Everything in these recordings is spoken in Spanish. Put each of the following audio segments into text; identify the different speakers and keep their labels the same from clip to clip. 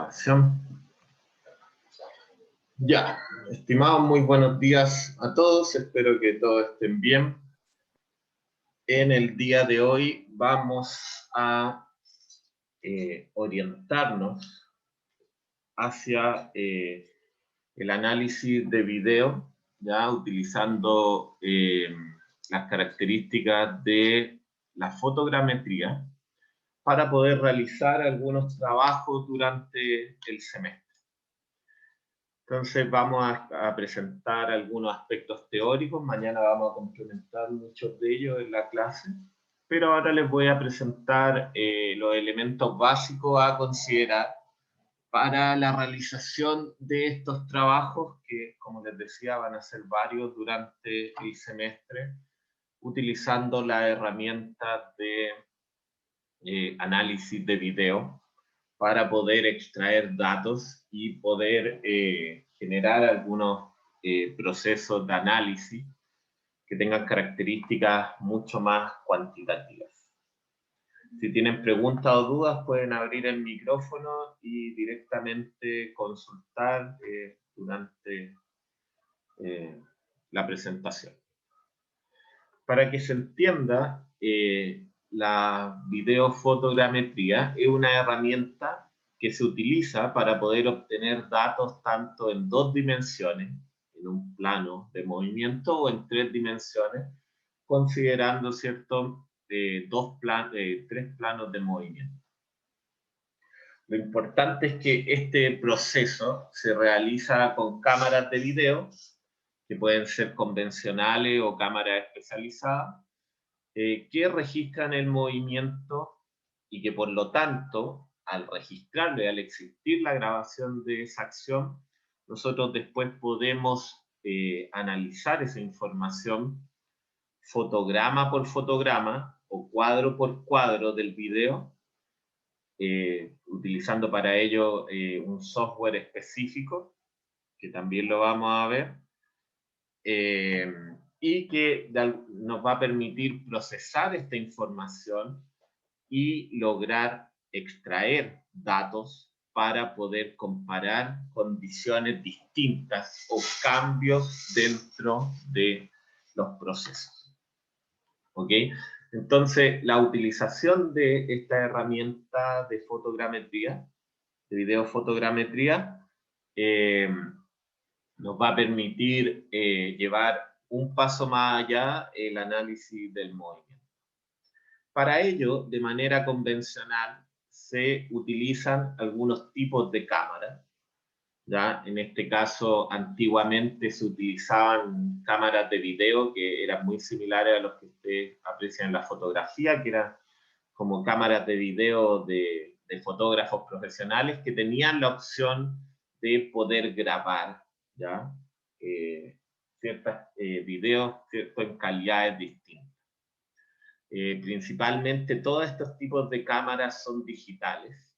Speaker 1: Acción. Ya, estimados, muy buenos días a todos, espero que todos estén bien. En el día de hoy vamos a orientarnos hacia el análisis de video, ya utilizando las características de la fotogrametría para poder realizar algunos trabajos durante el semestre. Entonces vamos a presentar algunos aspectos teóricos, mañana vamos a complementar muchos de ellos en la clase, pero ahora les voy a presentar los elementos básicos a considerar para la realización de estos trabajos, que como les decía van a ser varios durante el semestre, utilizando la herramienta de análisis de video, para poder extraer datos y poder generar algunos procesos de análisis que tengan características mucho más cuantitativas. Si tienen preguntas o dudas, pueden abrir el micrófono y directamente consultar durante la presentación. Para que se entienda, la videofotogrametría es una herramienta que se utiliza para poder obtener datos tanto en dos dimensiones, en un plano de movimiento, o en tres dimensiones, considerando, ¿cierto?, tres planos de movimiento. Lo importante es que este proceso se realiza con cámaras de video, que pueden ser convencionales o cámaras especializadas, que registran el movimiento y que por lo tanto, al registrarlo y al existir la grabación de esa acción, nosotros después podemos analizar esa información fotograma por fotograma o cuadro por cuadro del video, utilizando para ello un software específico, que también lo vamos a ver, y que nos va a permitir procesar esta información y lograr extraer datos para poder comparar condiciones distintas o cambios dentro de los procesos. ¿Ok? Entonces, la utilización de esta herramienta de fotogrametría, de videofotogrametría, nos va a permitir llevar un paso más allá el análisis del movimiento. Para ello, de manera convencional, se utilizan algunos tipos de cámaras. ¿Ya? En este caso, antiguamente se utilizaban cámaras de video que eran muy similares a los que ustedes aprecian en la fotografía, que eran como cámaras de video de fotógrafos profesionales que tenían la opción de poder grabar, ¿ya? Ciertos videos, en calidades distintas. Principalmente todos estos tipos de cámaras son digitales,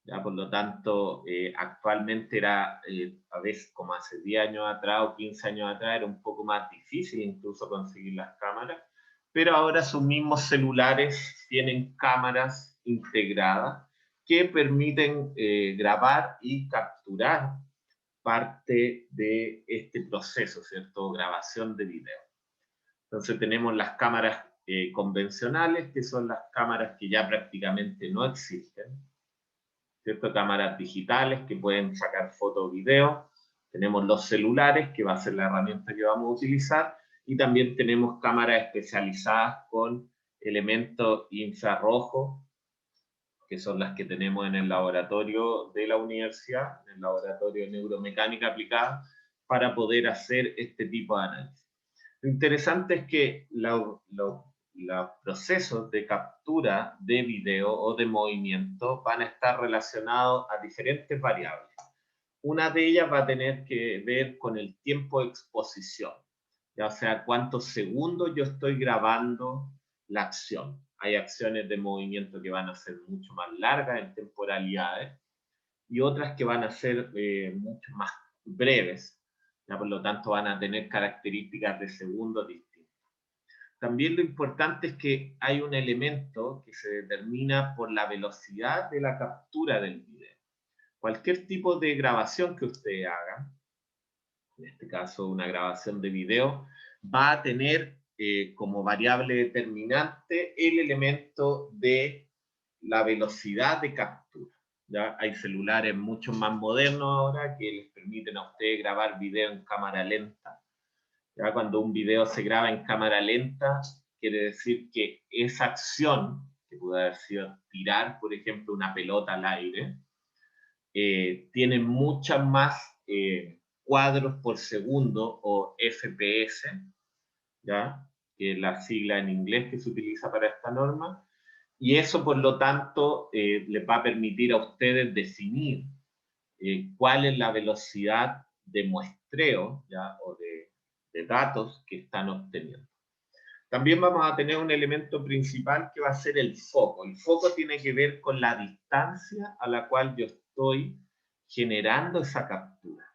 Speaker 1: ¿ya? Por lo tanto, actualmente era, a veces como hace 10 años atrás o 15 años atrás, era un poco más difícil incluso conseguir las cámaras, pero ahora sus mismos celulares tienen cámaras integradas que permiten grabar y capturar parte de este proceso, ¿cierto? Grabación de video. Entonces tenemos las cámaras convencionales, que son las cámaras que ya prácticamente no existen, ¿cierto? Cámaras digitales que pueden sacar foto o video. Tenemos los celulares, que va a ser la herramienta que vamos a utilizar, y también tenemos cámaras especializadas con elementos infrarrojos, que son las que tenemos en el laboratorio de la universidad, en el laboratorio de neuromecánica aplicada, para poder hacer este tipo de análisis. Lo interesante es que los procesos de captura de video o de movimiento van a estar relacionados a diferentes variables. Una de ellas va a tener que ver con el tiempo de exposición, ya sea cuántos segundos yo estoy grabando la acción. Hay acciones de movimiento que van a ser mucho más largas en temporalidades y otras que van a ser mucho más breves, ya por lo tanto van a tener características de segundos distintas. También lo importante es que hay un elemento que se determina por la velocidad de la captura del video. cualquier tipo de grabación que usted haga, en este caso una grabación de video, va a tener como variable determinante el elemento de la velocidad de captura. ¿Ya? Hay celulares mucho más modernos ahora que les permiten a ustedes grabar video en cámara lenta. ¿Ya? Cuando un video se graba en cámara lenta, quiere decir que esa acción, que puede haber sido tirar, por ejemplo, una pelota al aire, tiene muchas más cuadros por segundo o FPS, ¿ya? Que es la sigla en inglés que se utiliza para esta norma, y eso por lo tanto les va a permitir a ustedes definir cuál es la velocidad de muestreo, ¿ya? O de datos que están obteniendo. También vamos a tener un elemento principal que va a ser el foco. El foco tiene que ver con la distancia a la cual yo estoy generando esa captura.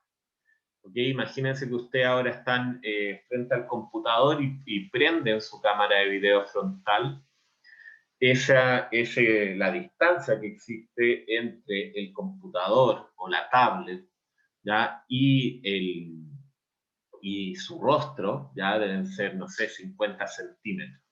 Speaker 1: ¿Okay? Imagínense que ustedes ahora están frente al computador y prenden su cámara de video frontal. Esa es la distancia que existe entre el computador o la tablet, ¿ya? Y su rostro, ya deben ser, no sé, 50 centímetros.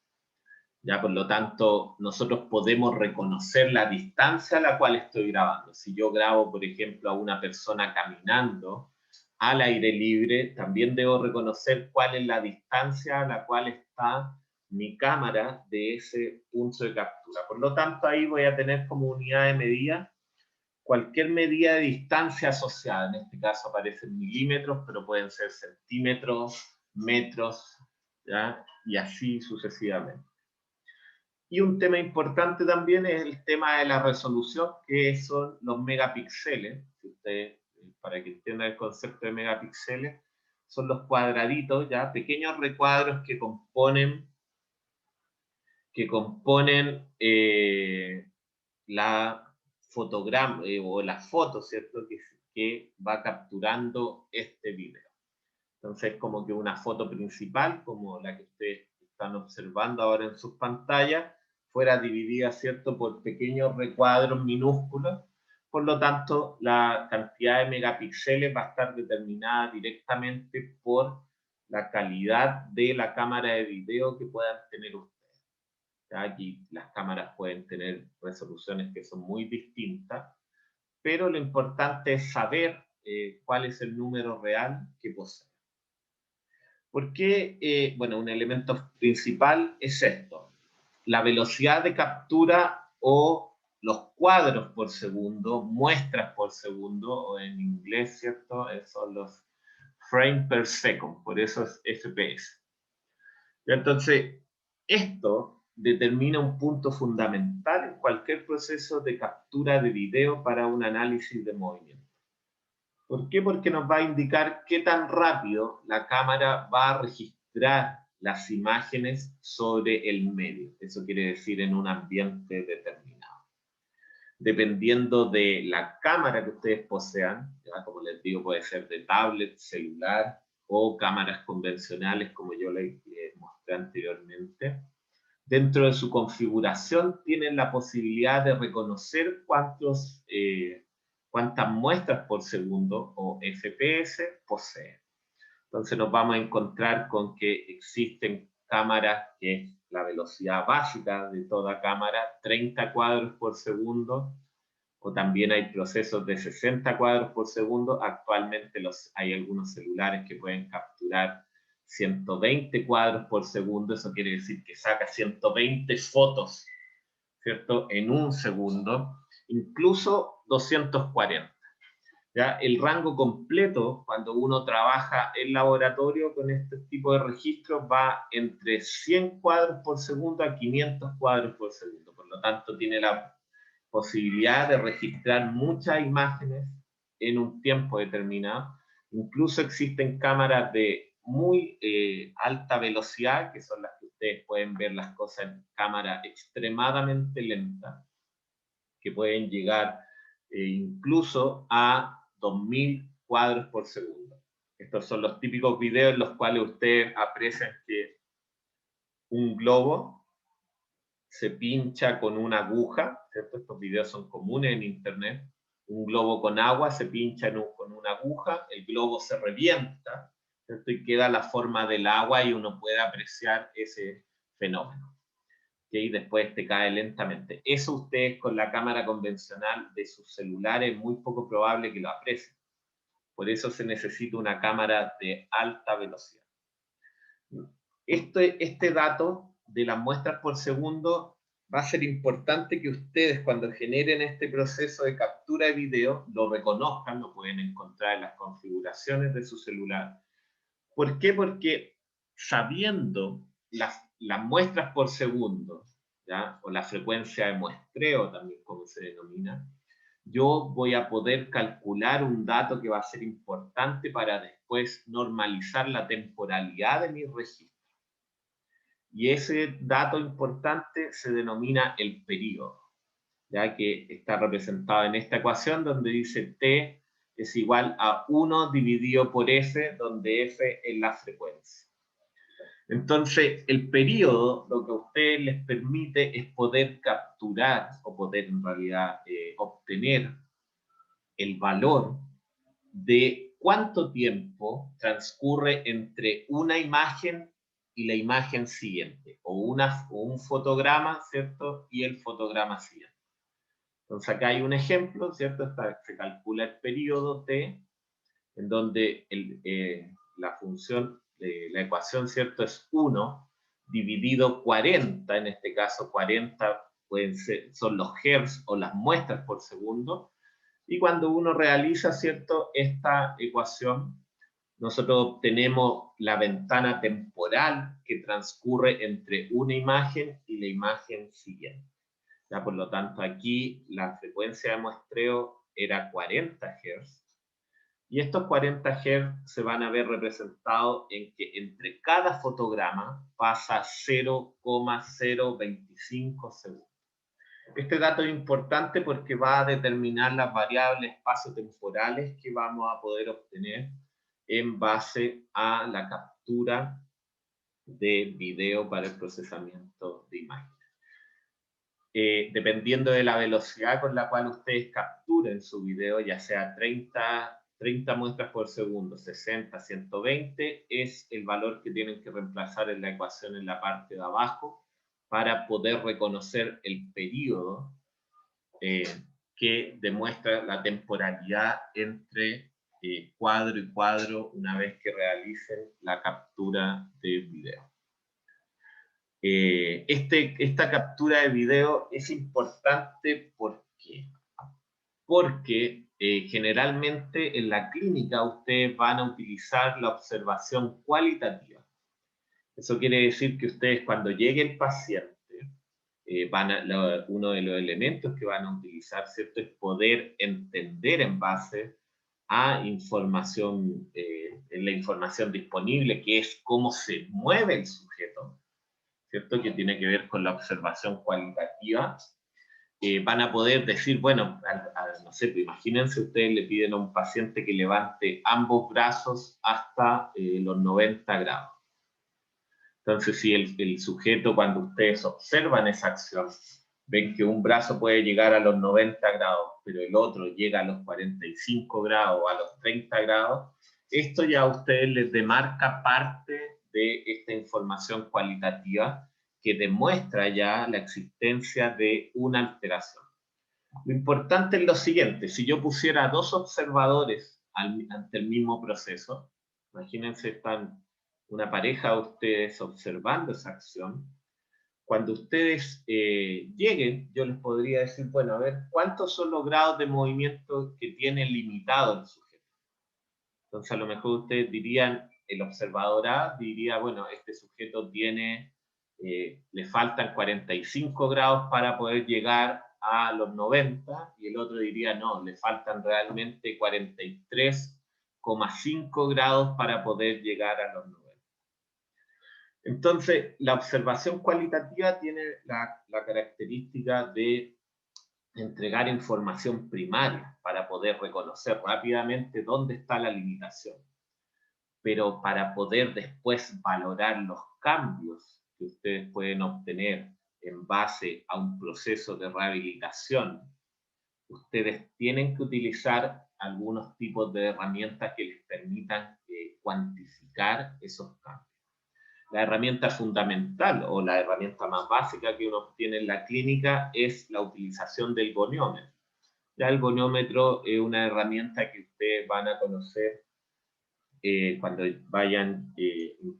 Speaker 1: Ya, por lo tanto, nosotros podemos reconocer la distancia a la cual estoy grabando. Si yo grabo, por ejemplo, a una persona caminando al aire libre, también debo reconocer cuál es la distancia a la cual está mi cámara de ese punto de captura. Por lo tanto, ahí voy a tener como unidad de medida cualquier medida de distancia asociada. En este caso aparecen milímetros, pero pueden ser centímetros, metros, ¿ya? Y así sucesivamente. Y un tema importante también es el tema de la resolución, que son los megapíxeles. Si usted, para que entienda el concepto de megapíxeles, son los cuadraditos, ya pequeños recuadros que componen la fotograma o la foto, ¿cierto? Que va capturando este video. Entonces, como que una foto principal, como la que ustedes están observando ahora en sus pantallas, fuera dividida, ¿cierto?, por pequeños recuadros minúsculos. Por lo tanto, la cantidad de megapíxeles va a estar determinada directamente por la calidad de la cámara de video que puedan tener ustedes. Aquí las cámaras pueden tener resoluciones que son muy distintas, pero lo importante es saber cuál es el número real que posee. ¿Por qué? Bueno, un elemento principal es esto, la velocidad de captura o los cuadros por segundo, muestras por segundo, o en inglés, ¿cierto? Son los frames per second, por eso es FPS. Entonces, esto determina un punto fundamental en cualquier proceso de captura de video para un análisis de movimiento. ¿Por qué? Porque nos va a indicar qué tan rápido la cámara va a registrar las imágenes sobre el medio. Eso quiere decir en un ambiente determinado. Dependiendo de la cámara que ustedes posean, ¿ya? Como les digo, puede ser de tablet, celular o cámaras convencionales, como yo les mostré anteriormente. Dentro de su configuración tienen la posibilidad de reconocer cuántas muestras por segundo o FPS posee. Entonces nos vamos a encontrar con que existen cámaras que es la velocidad básica de toda cámara, 30 cuadros por segundo, o también hay procesos de 60 cuadros por segundo. Actualmente hay algunos celulares que pueden capturar 120 cuadros por segundo, eso quiere decir que saca 120 fotos, ¿cierto? En un segundo, incluso 240. ¿Ya? El rango completo, cuando uno trabaja en laboratorio con este tipo de registros, va entre 100 cuadros por segundo a 500 cuadros por segundo. Por lo tanto, tiene la posibilidad de registrar muchas imágenes en un tiempo determinado. Incluso existen cámaras de muy alta velocidad, que son las que ustedes pueden ver las cosas en cámara extremadamente lenta, que pueden llegar incluso a 2000 cuadros por segundo. Estos son los típicos videos en los cuales ustedes aprecian que un globo se pincha con una aguja, ¿cierto? Estos videos son comunes en internet, un globo con agua, se pincha con una aguja, el globo se revienta, ¿cierto? Y queda la forma del agua y uno puede apreciar ese fenómeno. Y después te cae lentamente. Eso ustedes con la cámara convencional de sus celulares es muy poco probable que lo aprecien. Por eso se necesita una cámara de alta velocidad. Este dato de las muestras por segundo va a ser importante que ustedes cuando generen este proceso de captura de video lo reconozcan, lo pueden encontrar en las configuraciones de su celular. ¿Por qué? Porque sabiendo las muestras por segundo, ¿ya? O la frecuencia de muestreo también como se denomina, yo voy a poder calcular un dato que va a ser importante para después normalizar la temporalidad de mi registro. Y ese dato importante se denomina el período, ya que está representado en esta ecuación donde dice T es igual a 1 dividido por F, donde F es la frecuencia. Entonces, el período lo que a ustedes les permite es poder capturar o poder en realidad obtener el valor de cuánto tiempo transcurre entre una imagen y la imagen siguiente, o un fotograma, ¿cierto? Y el fotograma siguiente. Entonces acá hay un ejemplo, ¿cierto? Se calcula el periodo T, en donde la función, la ecuación, ¿cierto? Es 1 dividido 40, en este caso 40 son los hertz o las muestras por segundo, y cuando uno realiza, ¿cierto?, esta ecuación, nosotros obtenemos la ventana temporal que transcurre entre una imagen y la imagen siguiente. Ya, por lo tanto, aquí la frecuencia de muestreo era 40 Hz, y estos 40 Hz se van a ver representados en que entre cada fotograma pasa 0,025 segundos. Este dato es importante porque va a determinar las variables espacio-temporales que vamos a poder obtener en base a la captura de video para el procesamiento de imágenes. Dependiendo de la velocidad con la cual ustedes capturen su video, ya sea 30 muestras por segundo, 60, 120, es el valor que tienen que reemplazar en la ecuación en la parte de abajo para poder reconocer el periodo que demuestra la temporalidad entre cuadro y cuadro una vez que realicen la captura de video. Esta captura de video es importante porque generalmente en la clínica ustedes van a utilizar la observación cualitativa. Eso quiere decir que ustedes cuando llegue el paciente, uno de los elementos que van a utilizar, ¿cierto?, es poder entender en base a información, en la información disponible, que es cómo se mueve el sujeto, ¿cierto?, que tiene que ver con la observación cualitativa. Van a poder decir, bueno, no sé, pues imagínense, ustedes le piden a un paciente que levante ambos brazos hasta los 90 grados. Entonces, si el sujeto, cuando ustedes observan esa acción, ven que un brazo puede llegar a los 90 grados, pero el otro llega a los 45 grados o a los 30 grados, esto ya a ustedes les demarca parte de esta información cualitativa que demuestra ya la existencia de una alteración. Lo importante es lo siguiente: si yo pusiera dos observadores ante el mismo proceso, imagínense, están una pareja de ustedes observando esa acción. Cuando ustedes lleguen, yo les podría decir, bueno, a ver, ¿cuántos son los grados de movimiento que tiene limitado el sujeto? Entonces, a lo mejor ustedes dirían, el observador A diría, bueno, este sujeto tiene, le faltan 45 grados para poder llegar a los 90, y el otro diría, no, le faltan realmente 43,5 grados para poder llegar a los 90. Entonces, la observación cualitativa tiene la característica de entregar información primaria para poder reconocer rápidamente dónde está la limitación. Pero para poder después valorar los cambios que ustedes pueden obtener en base a un proceso de rehabilitación ustedes tienen que utilizar algunos tipos de herramientas que les permitan cuantificar esos cambios. La herramienta fundamental o la herramienta más básica que uno obtiene en la clínica es la utilización del goniómetro. Ya el goniómetro es una herramienta que ustedes van a conocer cuando vayan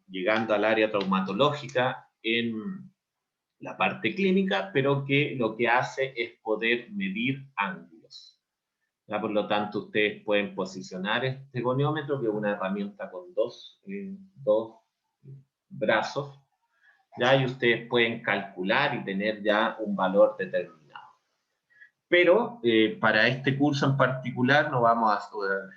Speaker 1: llegando al área traumatológica en la parte clínica, pero que lo que hace es poder medir ángulos. ¿Ya? Por lo tanto, ustedes pueden posicionar este goniómetro, que es una herramienta con dos brazos, ¿ya? Y ustedes pueden calcular y tener ya un valor determinado. Pero para este curso en particular no vamos a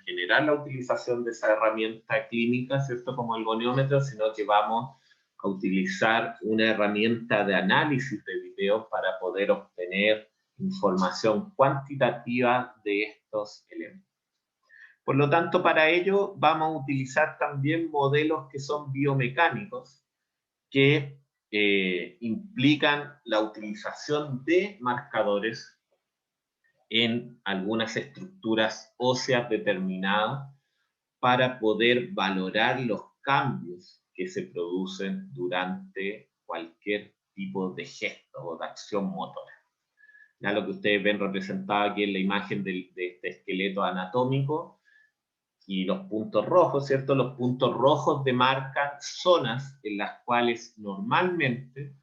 Speaker 1: generar la utilización de esa herramienta clínica, ¿cierto? Como el goniómetro, sino que vamos a utilizar una herramienta de análisis de videos para poder obtener información cuantitativa de estos elementos. Por lo tanto, para ello vamos a utilizar también modelos que son biomecánicos, que implican la utilización de marcadores en algunas estructuras óseas determinadas para poder valorar los cambios que se producen durante cualquier tipo de gesto o de acción motora. Ya lo que ustedes ven representado aquí en la imagen de este esqueleto anatómico y los puntos rojos, ¿cierto? Los puntos rojos demarcan zonas en las cuales normalmente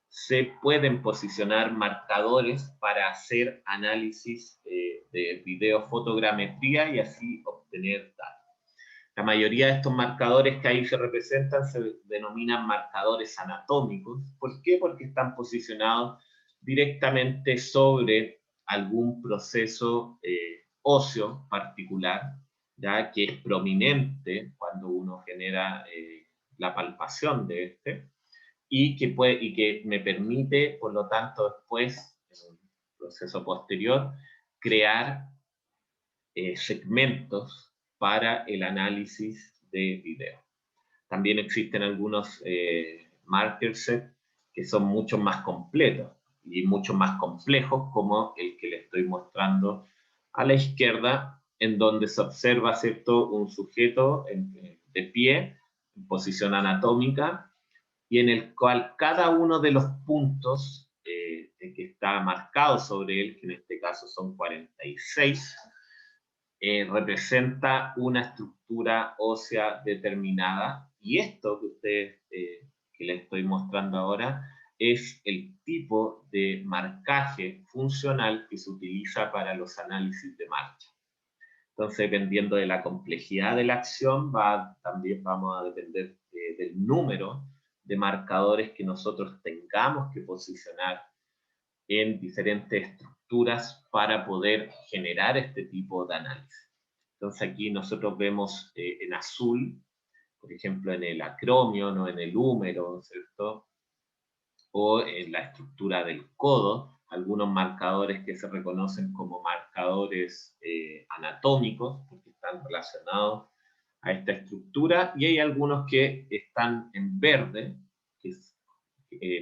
Speaker 1: se pueden posicionar marcadores para hacer análisis de videofotogrametría y así obtener datos. La mayoría de estos marcadores que ahí se representan se denominan marcadores anatómicos. ¿Por qué? Porque están posicionados directamente sobre algún proceso óseo particular, ya que es prominente cuando uno genera la palpación de este, y que me permite, por lo tanto, después, en un proceso posterior, crear segmentos para el análisis de video. También existen algunos marker set que son mucho más completos y mucho más complejos, como el que les estoy mostrando a la izquierda, en donde se observa, ¿cierto?, un sujeto de pie, en posición anatómica, y en el cual cada uno de los puntos que está marcado sobre él, que en este caso son 46, representa una estructura ósea determinada, y esto que ustedes, que les estoy mostrando ahora, es el tipo de marcaje funcional que se utiliza para los análisis de marcha. Entonces, dependiendo de la complejidad de la acción, también vamos a depender del número de marcadores que nosotros tengamos que posicionar en diferentes estructuras para poder generar este tipo de análisis. Entonces aquí nosotros vemos en azul, por ejemplo, en el acromio, no en el húmero, ¿cierto? O en la estructura del codo, algunos marcadores que se reconocen como marcadores anatómicos, porque están relacionados a esta estructura, y hay algunos que están en verde, que es,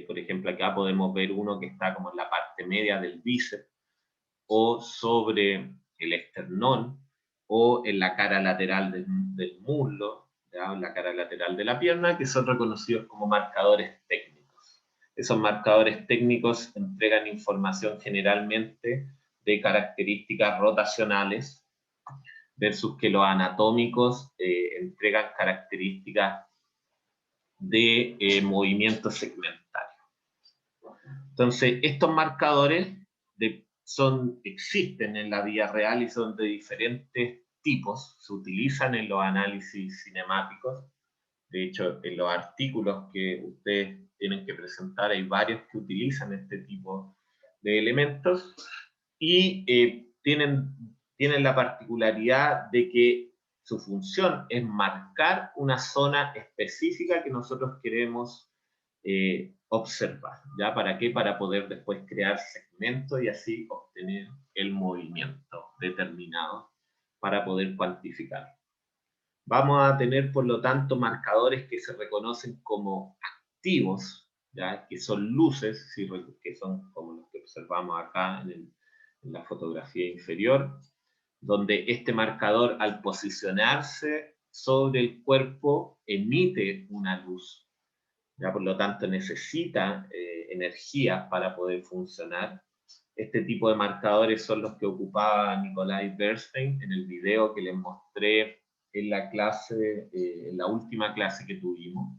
Speaker 1: por ejemplo, acá podemos ver uno que está como en la parte media del bíceps, o sobre el esternón, o en la cara lateral del muslo, ¿ya? En la cara lateral de la pierna, que son reconocidos como marcadores técnicos. Esos marcadores técnicos entregan información generalmente de características rotacionales, versus que los anatómicos entregan características de movimiento segmentario. Entonces, estos marcadores existen en la vida real y son de diferentes tipos, se utilizan en los análisis cinemáticos. De hecho, en los artículos que ustedes tienen que presentar hay varios que utilizan este tipo de elementos y tienen la particularidad de que su función es marcar una zona específica que nosotros queremos observar. ¿Ya? ¿Para qué? Para poder después crear segmentos y así obtener el movimiento determinado para poder cuantificar. Vamos a tener, por lo tanto, marcadores que se reconocen como activos, ¿ya? Que son luces, que son como los que observamos acá en la fotografía inferior, donde este marcador, al posicionarse sobre el cuerpo, emite una luz. ¿Ya? Por lo tanto, necesita energía para poder funcionar. Este tipo de marcadores son los que ocupaba Nikolai Bernstein en el video que les mostré en la clase, en la última clase que tuvimos,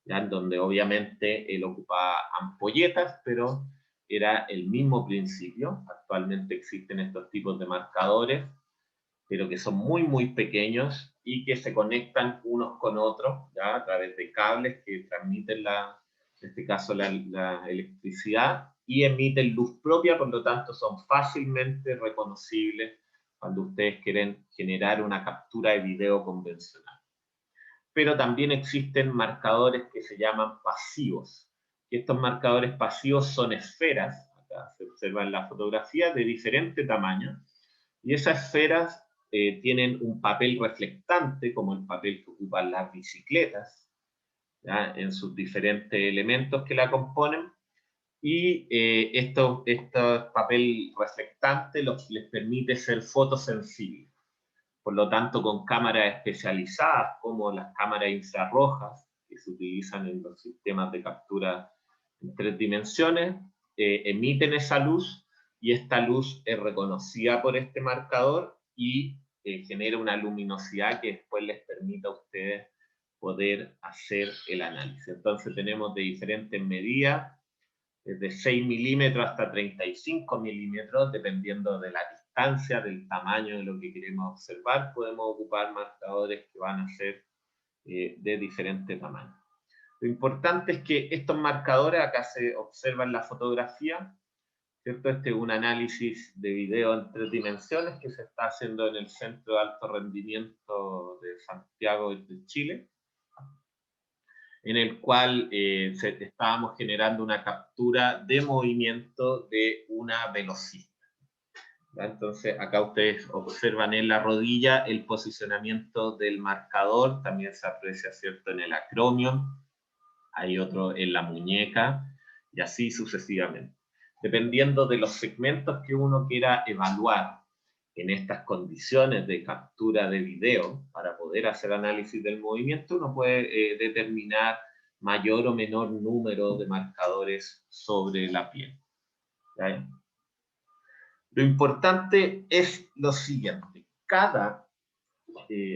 Speaker 1: ¿ya? En donde obviamente él ocupaba ampolletas, pero era el mismo principio. Actualmente existen estos tipos de marcadores, pero que son muy, muy pequeños y que se conectan unos con otros, ¿ya? A través de cables que transmiten, en este caso, la electricidad y emiten luz propia, por lo tanto son fácilmente reconocibles cuando ustedes quieren generar una captura de video convencional. Pero también existen marcadores que se llaman pasivos. Y estos marcadores pasivos son esferas, acá se observa en la fotografía, de diferente tamaño, y esas esferas tienen un papel reflectante, como el papel que ocupan las bicicletas, ¿ya? En sus diferentes elementos que la componen, y estos papel reflectante les permite ser fotosensibles. Por lo tanto, con cámaras especializadas como las cámaras infrarrojas que se utilizan en los sistemas de captura en 3 dimensiones, emiten esa luz, y esta luz es reconocida por este marcador y genera una luminosidad que después les permite a ustedes poder hacer el análisis. Entonces tenemos de diferentes medidas, desde 6 milímetros hasta 35 milímetros, dependiendo de la distancia, del tamaño de lo que queremos observar, podemos ocupar marcadores que van a ser de diferente tamaño. Lo importante es que estos marcadores, acá se observa en la fotografía, ¿cierto? Este es un análisis de video en 3 dimensiones que se está haciendo en el Centro de Alto Rendimiento de Santiago de Chile, en el cual estábamos generando una captura de movimiento de una velocista. ¿Ya? Entonces, acá ustedes observan en la rodilla el posicionamiento del marcador, también se aprecia, ¿cierto?, en el acromion, hay otro en la muñeca, y así sucesivamente. Dependiendo de los segmentos que uno quiera evaluar en estas condiciones de captura de video, para poder hacer análisis del movimiento, uno puede determinar mayor o menor número de marcadores sobre la piel. ¿Ya? Lo importante es lo siguiente: cada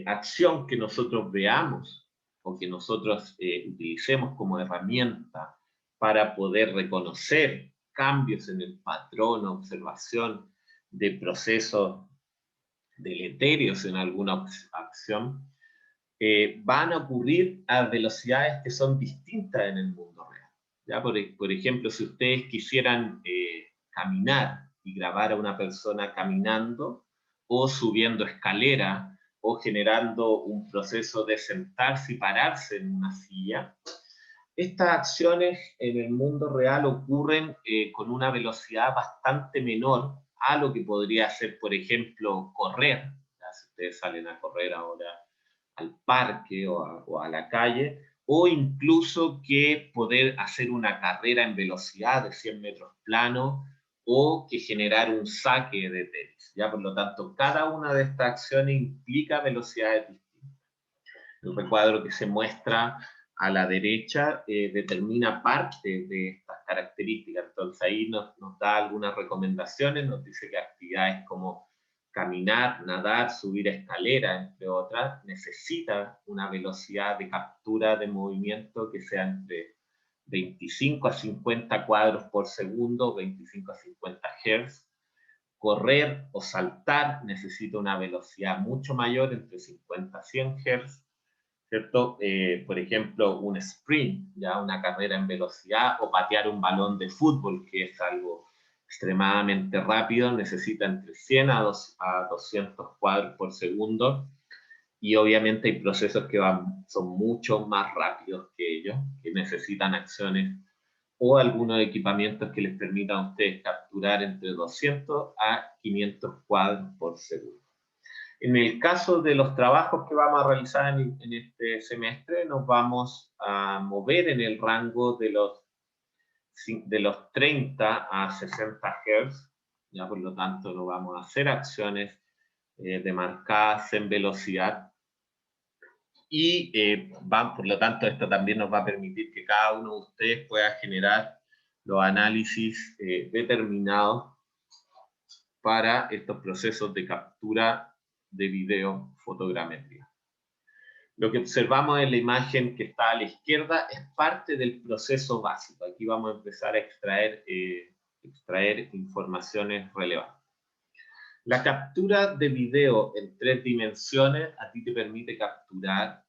Speaker 1: acción que nosotros veamos o que nosotros utilicemos como herramienta para poder reconocer cambios en el patrón o observación de procesos deleterios en alguna acción, van a ocurrir a velocidades que son distintas en el mundo real. ¿Ya? Por ejemplo, si ustedes quisieran caminar y grabar a una persona caminando o subiendo escalera o generando un proceso de sentarse y pararse en una silla, estas acciones en el mundo real ocurren con una velocidad bastante menor a lo que podría ser, por ejemplo, correr. ¿Ya? Si ustedes salen a correr ahora al parque o a la calle, o incluso que poder hacer una carrera en velocidad de 100 metros plano, o que generar un saque de tenis. ¿Ya? Por lo tanto, cada una de estas acciones implica velocidades distintas. El recuadro que se muestra a la derecha determina parte de estas características. Entonces ahí nos da algunas recomendaciones, nos dice que actividades como caminar, nadar, subir escalera, entre otras, necesita una velocidad de captura de movimiento que sea entre 25 a 50 cuadros por segundo, 25 a 50 Hz. Correr o saltar necesita una velocidad mucho mayor, entre 50 a 100 Hz. ¿Cierto? Por ejemplo, un sprint, ya una carrera en velocidad, o patear un balón de fútbol, que es algo extremadamente rápido, necesita entre 100 a 200 cuadros por segundo, y obviamente hay procesos que son mucho más rápidos que ellos, que necesitan acciones o algunos equipamientos que les permitan a ustedes capturar entre 200 a 500 cuadros por segundo. En el caso de los trabajos que vamos a realizar en este semestre, nos vamos a mover en el rango de los 30 a 60 Hz, ya por lo tanto no vamos a hacer acciones demarcadas en velocidad. Y por lo tanto, esto también nos va a permitir que cada uno de ustedes pueda generar los análisis determinados para estos procesos de captura de video fotogrametría. Lo que observamos en la imagen que está a la izquierda es parte del proceso básico. Aquí vamos a empezar a extraer informaciones relevantes. La captura de video en 3 dimensiones a ti te permite capturar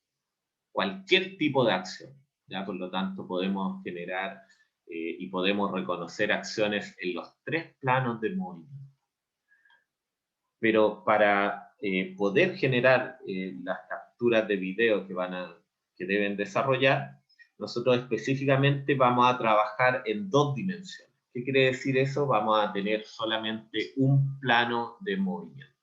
Speaker 1: cualquier tipo de acción, ¿ya? Por lo tanto, podemos generar y podemos reconocer acciones en los 3 planos de movimiento. Pero para poder generar las capturas de video que deben desarrollar, nosotros específicamente vamos a trabajar en 2 dimensiones. ¿Qué quiere decir eso? Vamos a tener solamente un plano de movimiento.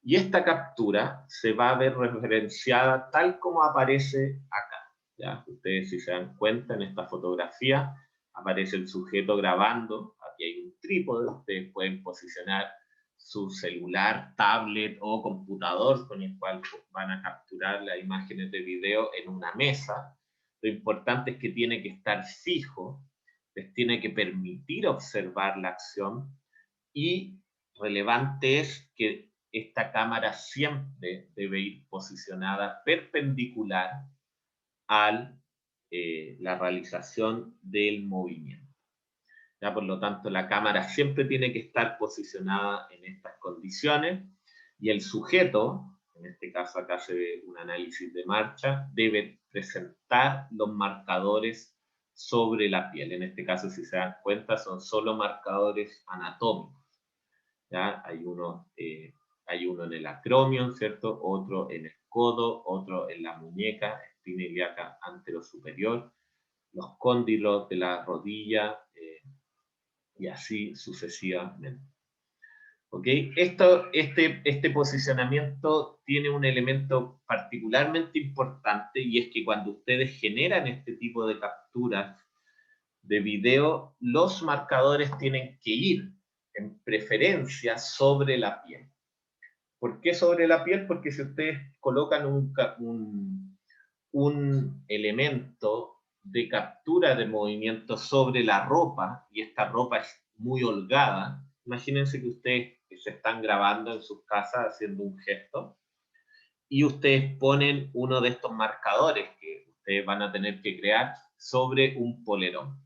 Speaker 1: Y esta captura se va a ver referenciada tal como aparece acá. ¿Ya? Ustedes, si se dan cuenta, en esta fotografía aparece el sujeto grabando. Aquí hay un trípode. Ustedes pueden posicionar su celular, tablet o computador con el cual van a capturar las imágenes de video en una mesa. Lo importante es que tiene que estar fijo, les tiene que permitir observar la acción, y relevante es que esta cámara siempre debe ir posicionada perpendicular a la realización del movimiento. ¿Ya? Por lo tanto, la cámara siempre tiene que estar posicionada en estas condiciones y el sujeto, en este caso acá se ve un análisis de marcha, debe presentar los marcadores sobre la piel. En este caso, si se dan cuenta, son solo marcadores anatómicos. ¿Ya? Hay uno en el acromion, ¿cierto? Otro en el codo, otro en la muñeca, espina ilíaca anterosuperior, los cóndilos de la rodilla, y así sucesivamente. ¿Ok? Este posicionamiento tiene un elemento particularmente importante, y es que cuando ustedes generan este tipo de capturas de video, los marcadores tienen que ir en preferencia sobre la piel. ¿Por qué sobre la piel? Porque si ustedes colocan un elemento de captura de movimiento sobre la ropa, y esta ropa es muy holgada, imagínense que ustedes se están grabando en sus casas haciendo un gesto, y ustedes ponen uno de estos marcadores que ustedes van a tener que crear sobre un polerón.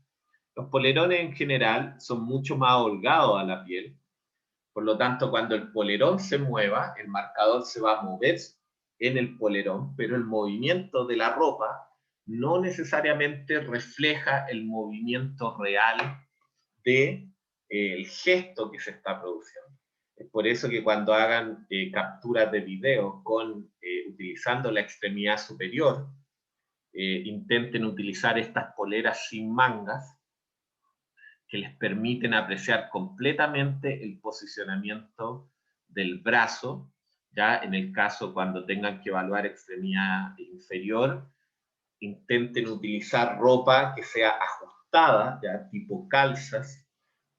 Speaker 1: Los polerones en general son mucho más holgados a la piel, por lo tanto, cuando el polerón se mueva, el marcador se va a mover en el polerón, pero el movimiento de la ropa no necesariamente refleja el movimiento real del gesto que se está produciendo. Es por eso que cuando hagan capturas de video utilizando la extremidad superior, intenten utilizar estas poleras sin mangas, que les permiten apreciar completamente el posicionamiento del brazo. Ya en el caso cuando tengan que evaluar extremidad inferior, intenten utilizar ropa que sea ajustada, ya tipo calzas,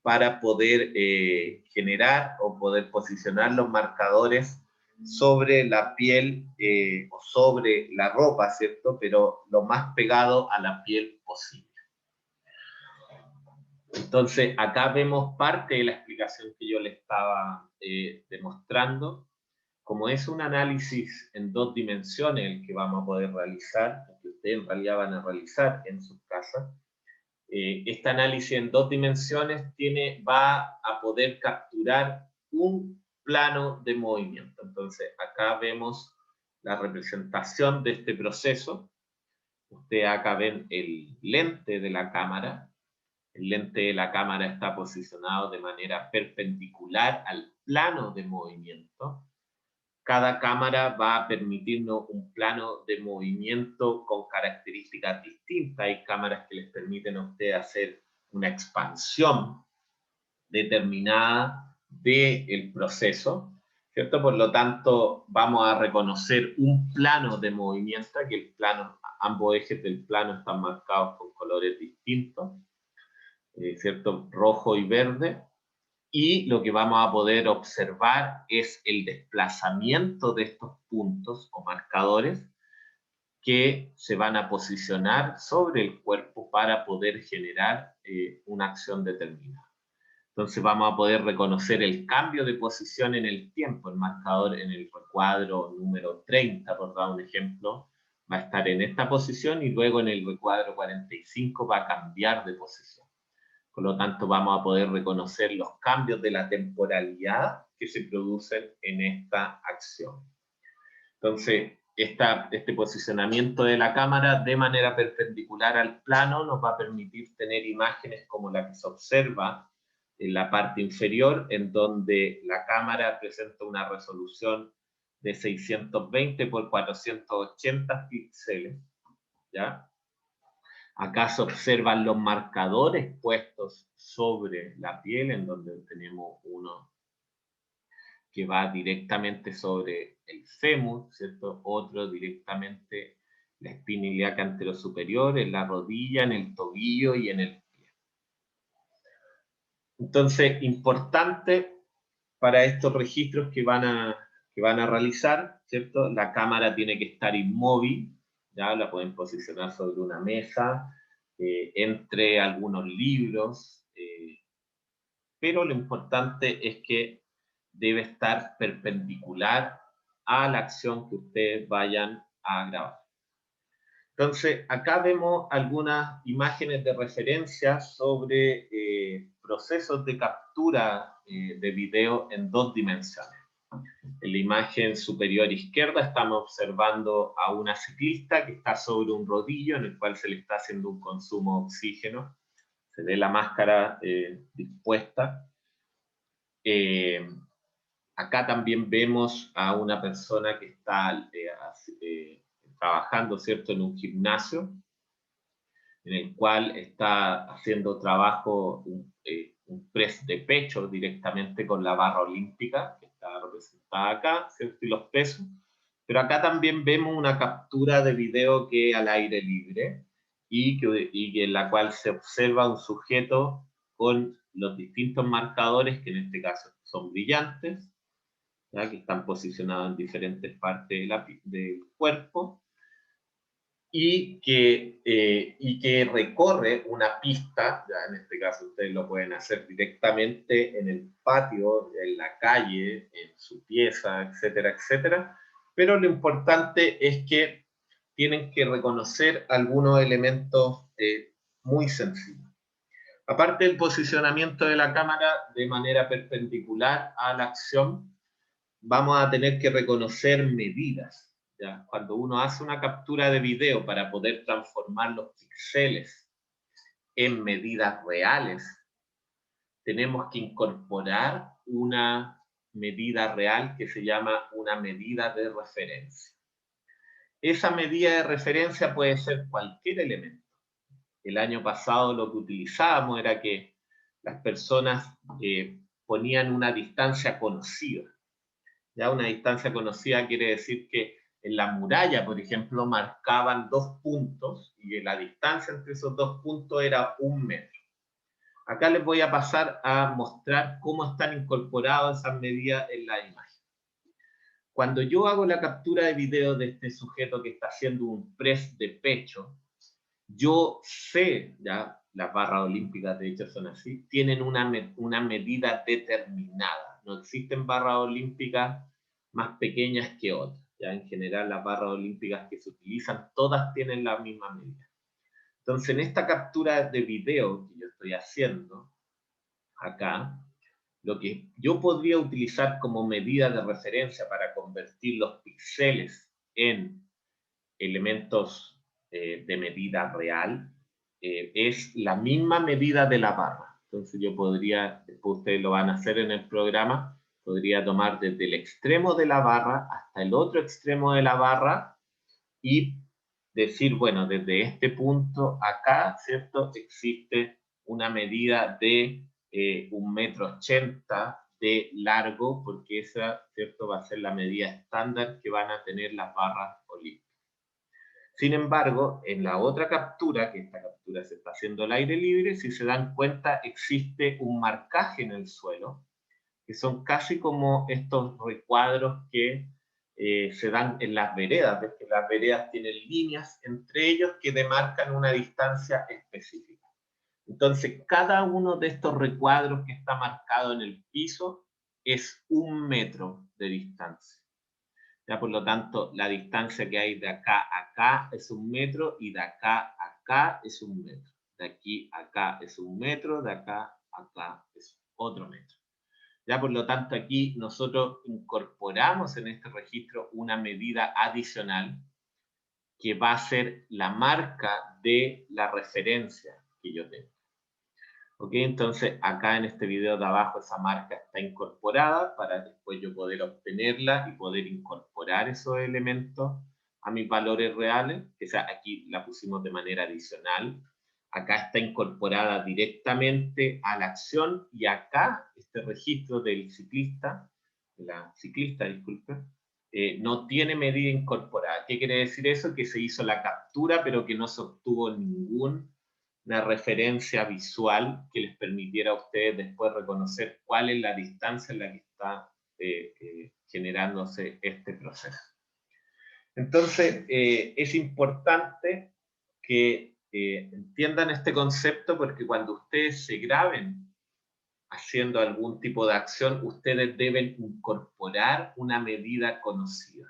Speaker 1: para poder generar o poder posicionar los marcadores sobre la piel o sobre la ropa, ¿cierto? Pero lo más pegado a la piel posible. Entonces, acá vemos parte de la explicación que yo le estaba demostrando. Como es un análisis en 2 dimensiones el que vamos a poder realizar, el que ustedes en realidad van a realizar en sus casas, este análisis en 2 dimensiones va a poder capturar un plano de movimiento. Entonces, acá vemos la representación de este proceso. Ustedes acá ven el lente de la cámara. El lente de la cámara está posicionado de manera perpendicular al plano de movimiento. Cada cámara va a permitirnos un plano de movimiento con características distintas. Hay cámaras que les permiten a ustedes hacer una expansión determinada del proceso, ¿cierto? Por lo tanto, vamos a reconocer un plano de movimiento, que ambos ejes del plano están marcados con colores distintos. ¿Cierto? Rojo y verde. Y lo que vamos a poder observar es el desplazamiento de estos puntos o marcadores que se van a posicionar sobre el cuerpo para poder generar una acción determinada. Entonces vamos a poder reconocer el cambio de posición en el tiempo. El marcador en el recuadro número 30, por dar un ejemplo, va a estar en esta posición y luego en el recuadro 45 va a cambiar de posición. Por lo tanto, vamos a poder reconocer los cambios de la temporalidad que se producen en esta acción. Entonces, este posicionamiento de la cámara de manera perpendicular al plano nos va a permitir tener imágenes como la que se observa en la parte inferior, en donde la cámara presenta una resolución de 620 por 480 píxeles, ¿ya? Acá se observan los marcadores puestos sobre la piel, en donde tenemos uno que va directamente sobre el fémur, ¿cierto? Otro directamente la espina ilíaca anterosuperior, en la rodilla, en el tobillo y en el pie. Entonces, importante para estos registros que van a realizar, ¿cierto? La cámara tiene que estar inmóvil, ya la pueden posicionar sobre una mesa, entre algunos libros, pero lo importante es que debe estar perpendicular a la acción que ustedes vayan a grabar. Entonces, acá vemos algunas imágenes de referencia sobre procesos de captura de video en 2 dimensiones. En la imagen superior izquierda estamos observando a una ciclista que está sobre un rodillo en el cual se le está haciendo un consumo de oxígeno. Se ve la máscara dispuesta. Acá también vemos a una persona que está trabajando, ¿cierto?, en un gimnasio, en el cual está haciendo trabajo, un press de pecho directamente con la barra olímpica, que está representada acá, ¿cierto?, y los pesos. Pero acá también vemos una captura de video que es al aire libre y en la cual se observa un sujeto con los distintos marcadores, que en este caso son brillantes, ¿ya?, que están posicionados en diferentes partes del cuerpo, y que recorre una pista, ya en este caso ustedes lo pueden hacer directamente en el patio, en la calle, en su pieza, etcétera, etcétera, pero lo importante es que tienen que reconocer algunos elementos muy sencillos. Aparte del posicionamiento de la cámara de manera perpendicular a la acción, vamos a tener que reconocer medidas, ¿ya? Cuando uno hace una captura de video para poder transformar los píxeles en medidas reales, tenemos que incorporar una medida real que se llama una medida de referencia. Esa medida de referencia puede ser cualquier elemento. El año pasado lo que utilizábamos era que las personas ponían una distancia conocida. Ya una distancia conocida quiere decir que en la muralla, por ejemplo, marcaban 2 puntos y la distancia entre esos 2 puntos era 1 metro. Acá les voy a pasar a mostrar cómo están incorporadas esas medidas en la imagen. Cuando yo hago la captura de video de este sujeto que está haciendo un press de pecho, yo sé, ya las barras olímpicas de hecho son así, tienen una medida determinada. No existen barras olímpicas más pequeñas que otras. Ya en general las barras olímpicas que se utilizan, todas tienen la misma medida. Entonces en esta captura de video que yo estoy haciendo acá, lo que yo podría utilizar como medida de referencia para convertir los píxeles en elementos de medida real, es la misma medida de la barra. Entonces yo podría, después ustedes lo van a hacer en el programa, podría tomar desde el extremo de la barra hasta el otro extremo de la barra y decir, bueno, desde este punto acá, ¿cierto?, existe una medida de 1,80 m de largo, porque esa, ¿cierto?, va a ser la medida estándar que van a tener las barras olímpicas. Sin embargo, en la otra captura, que esta captura se está haciendo al aire libre, si se dan cuenta, existe un marcaje en el suelo que son casi como estos recuadros que se dan en las veredas. Ves que las veredas tienen líneas entre ellos que demarcan una distancia específica. Entonces, cada uno de estos recuadros que está marcado en el piso es 1 metro de distancia. Ya, por lo tanto, la distancia que hay de acá a acá es 1 metro y de acá a acá es 1 metro. De aquí a acá es 1 metro, de acá a acá es otro metro. Ya, por lo tanto, aquí nosotros incorporamos en este registro una medida adicional que va a ser la marca de la referencia que yo tengo. ¿Ok? Entonces, acá en este video de abajo esa marca está incorporada para después yo poder obtenerla y poder incorporar esos elementos a mis valores reales, que sea, aquí la pusimos de manera adicional. Acá está incorporada directamente a la acción y acá este registro del ciclista, de la ciclista, disculpe, no tiene medida incorporada. ¿Qué quiere decir eso? Que se hizo la captura, pero que no se obtuvo ninguna referencia visual que les permitiera a ustedes después reconocer cuál es la distancia en la que está generándose este proceso. Entonces, es importante que entiendan este concepto porque cuando ustedes se graben haciendo algún tipo de acción, ustedes deben incorporar una medida conocida,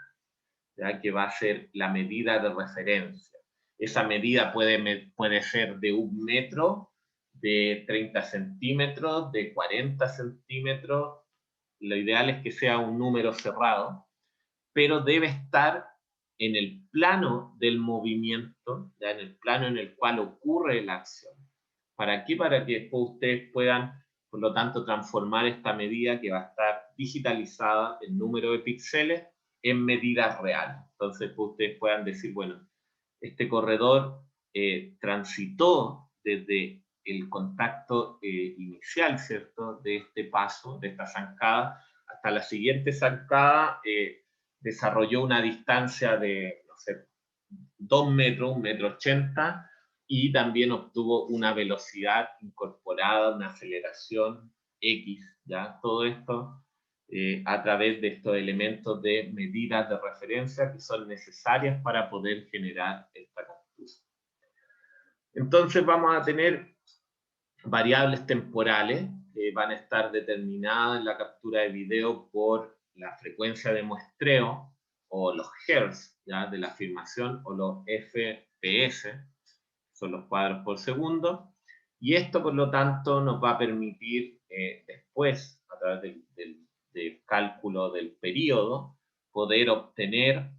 Speaker 1: ¿ya? Que va a ser la medida de referencia. Esa medida puede ser de 1 metro, de 30 centímetros, de 40 centímetros. Lo ideal es que sea un número cerrado, pero debe estar en el plano del movimiento, ya en el plano en el cual ocurre la acción. ¿Para qué? Para que después ustedes puedan, por lo tanto, transformar esta medida que va a estar digitalizada en número de píxeles en medidas reales. Entonces, pues, ustedes puedan decir, bueno, este corredor transitó desde el contacto inicial, ¿cierto?, de este paso, de esta zancada, hasta la siguiente zancada, desarrolló una distancia de, no sé, 2 metros, 1,80 metros, y también obtuvo una velocidad incorporada, una aceleración X, ¿ya? Todo esto a través de estos elementos de medidas de referencia que son necesarias para poder generar esta captura. Entonces vamos a tener variables temporales que van a estar determinadas en la captura de video por la frecuencia de muestreo o los hertz, ¿ya?, de la filmación, o los FPS, son los cuadros por segundo, y esto por lo tanto nos va a permitir después, a través del cálculo del periodo, poder obtener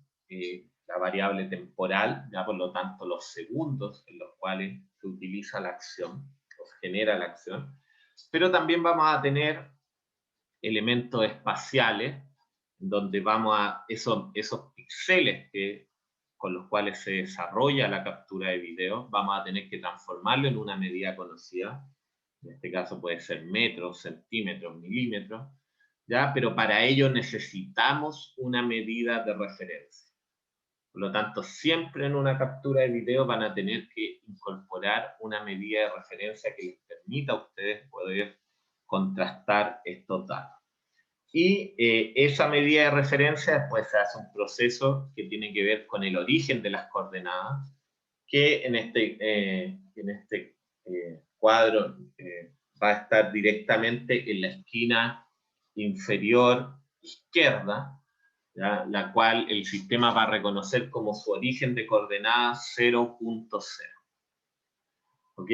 Speaker 1: la variable temporal, ya por lo tanto los segundos en los cuales se utiliza la acción, o se genera la acción, pero también vamos a tener elementos espaciales, donde vamos a esos píxeles con los cuales se desarrolla la captura de video, vamos a tener que transformarlo en una medida conocida. En este caso puede ser metros, centímetros, milímetros, ¿ya? Pero para ello necesitamos una medida de referencia. Por lo tanto, siempre en una captura de video van a tener que incorporar una medida de referencia que les permita a ustedes poder contrastar estos datos. Y esa medida de referencia después se hace un proceso que tiene que ver con el origen de las coordenadas, que en este cuadro va a estar directamente en la esquina inferior izquierda, ¿ya?, la cual el sistema va a reconocer como su origen de coordenadas 0.0. ¿Ok?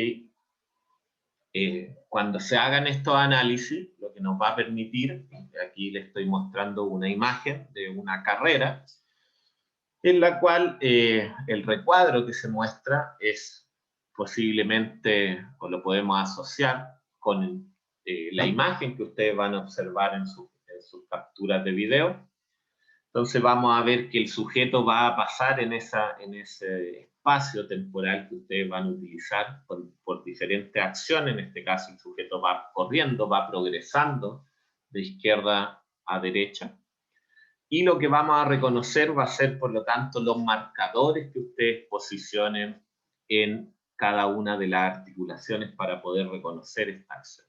Speaker 1: Cuando se hagan estos análisis, lo que nos va a permitir, aquí les estoy mostrando una imagen de una carrera, en la cual el recuadro que se muestra es posiblemente, o lo podemos asociar con la imagen que ustedes van a observar en sus capturas de video. Entonces vamos a ver que el sujeto va a pasar en ese espacio temporal que ustedes van a utilizar por diferentes acciones. En este caso el sujeto va corriendo, va progresando de izquierda a derecha. Y lo que vamos a reconocer va a ser, por lo tanto, los marcadores que ustedes posicionen en cada una de las articulaciones para poder reconocer esta acción.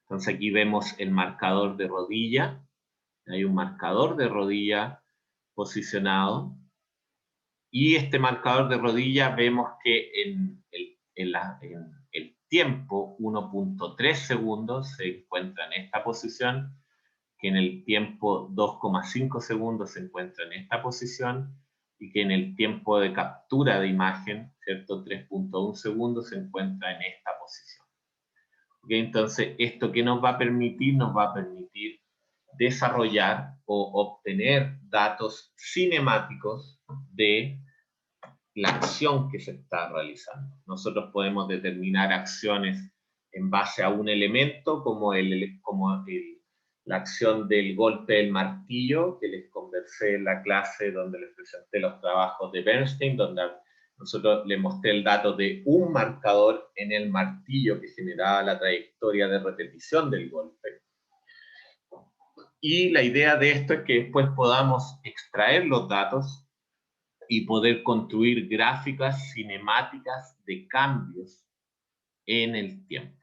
Speaker 1: Entonces aquí vemos el marcador de rodilla. Hay un marcador de rodilla posicionado. Y este marcador de rodilla vemos que en el tiempo 1.3 segundos se encuentra en esta posición, que en el tiempo 2,5 segundos se encuentra en esta posición, y que en el tiempo de captura de imagen, ¿cierto? 3.1 segundos se encuentra en esta posición. ¿Okay? Entonces, ¿esto qué nos va a permitir? Nos va a permitir desarrollar o obtener datos cinemáticos de la acción que se está realizando. Nosotros podemos determinar acciones en base a un elemento, como la acción del golpe del martillo, que les conversé en la clase donde les presenté los trabajos de Bernstein, donde nosotros les mostré el dato de un marcador en el martillo que generaba la trayectoria de repetición del golpe. Y la idea de esto es que después podamos extraer los datos y poder construir gráficas cinemáticas de cambios en el tiempo.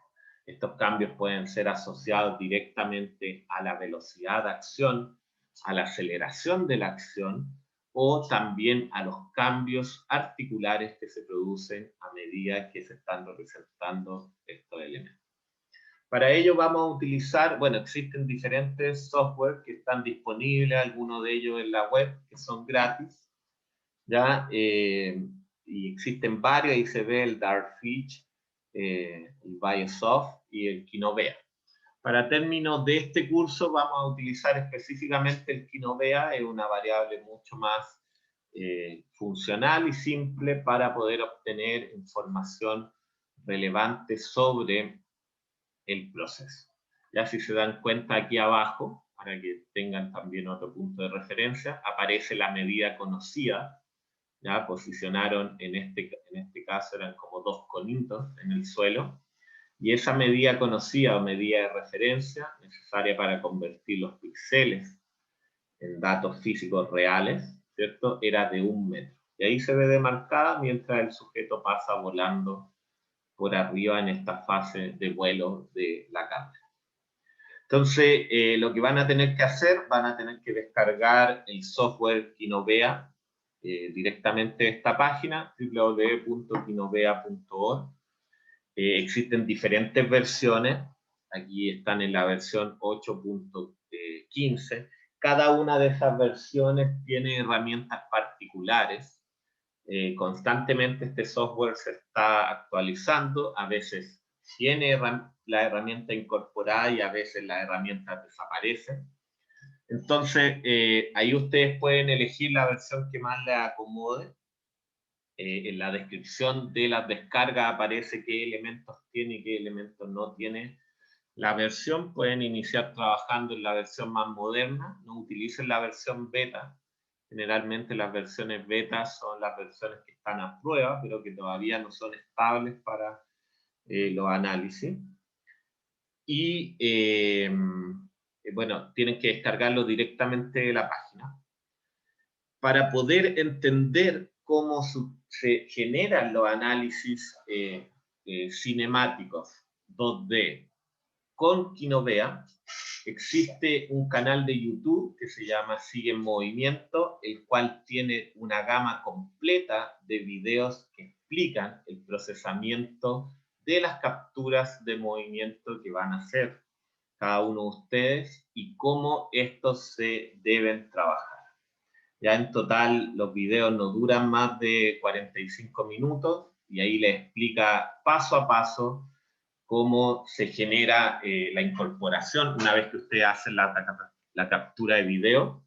Speaker 1: Estos cambios pueden ser asociados directamente a la velocidad de acción, a la aceleración de la acción, o también a los cambios articulares que se producen a medida que se están representando estos elementos. Para ello vamos a utilizar, bueno, existen diferentes software que están disponibles, algunos de ellos en la web, que son gratis, ¿ya? Y existen varios, ahí se ve el Dartfetch, el Biosoft y el Kinovea. Para términos de este curso vamos a utilizar específicamente el Kinovea, es una variable mucho más funcional y simple para poder obtener información relevante sobre el proceso. Ya si se dan cuenta aquí abajo, para que tengan también otro punto de referencia, aparece la medida conocida. Ya posicionaron en este caso eran como dos conitos en el suelo, y esa medida conocida o medida de referencia necesaria para convertir los píxeles en datos físicos reales, ¿cierto? Era de 1 metro. Y ahí se ve demarcada mientras el sujeto pasa volando por arriba en esta fase de vuelo de la cámara. Entonces, lo que van a tener que hacer, van a tener que descargar el software Kinovea directamente de esta página, www.kinovea.org. Existen diferentes versiones, aquí están en la versión 8.15. Cada una de esas versiones tiene herramientas particulares. Constantemente este software se está actualizando, a veces tiene la herramienta incorporada y a veces las herramientas desaparecen. Entonces, ahí ustedes pueden elegir la versión que más les acomode. En la descripción de las descargas aparece qué elementos tiene y qué elementos no tiene la versión. Pueden iniciar trabajando en la versión más moderna, no utilicen la versión beta. Generalmente las versiones beta son las versiones que están a prueba, pero que todavía no son estables para los análisis. Y bueno, tienen que descargarlo directamente de la página. Para poder entender cómo se generan los análisis cinemáticos 2D con Kinovea, existe un canal de YouTube que se llama Sigue en Movimiento, el cual tiene una gama completa de videos que explican el procesamiento de las capturas de movimiento que van a hacer cada uno de ustedes y cómo estos se deben trabajar. Ya en total los videos no duran más de 45 minutos y ahí les explica paso a paso cómo se genera la incorporación una vez que ustedes hacen la captura de video,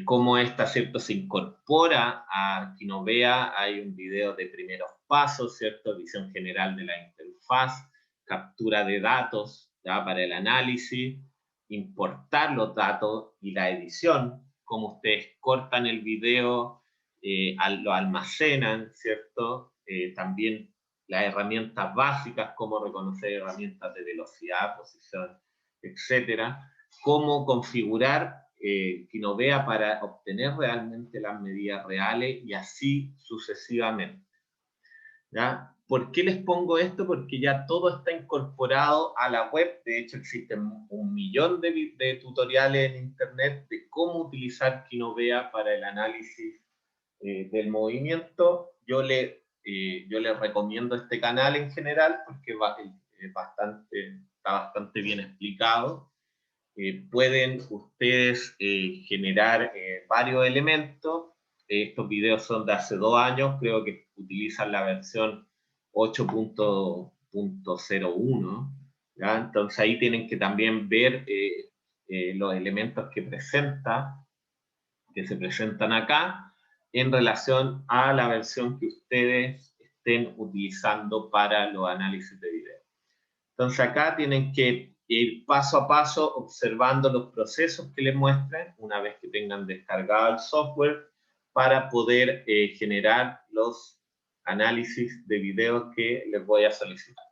Speaker 1: cómo esta, ¿cierto?, se incorpora a Kinovea. Hay un video de primeros pasos, ¿cierto?, visión general de la interfaz, captura de datos, ¿ya?, para el análisis, importar los datos y la edición, cómo ustedes cortan el video, lo almacenan, ¿cierto? También las herramientas básicas, cómo reconocer herramientas de velocidad, posición, etcétera, cómo configurar Kinovea para obtener realmente las medidas reales y así sucesivamente. ¿Ya? ¿Por qué les pongo esto? Porque ya todo está incorporado a la web. De hecho, existen 1.000.000 de tutoriales en internet de cómo utilizar Kinovea para el análisis del movimiento. Yo les recomiendo este canal en general porque está bastante bien explicado. Pueden ustedes generar varios elementos. Estos videos son de hace 2 años, creo que utilizan la versión 8.01, ¿ya? Entonces ahí tienen que también ver los elementos que se presentan acá en relación a la versión que ustedes estén utilizando para los análisis de video. Entonces acá tienen que ir paso a paso observando los procesos que les muestren una vez que tengan descargado el software para poder generar los análisis de videos que les voy a solicitar.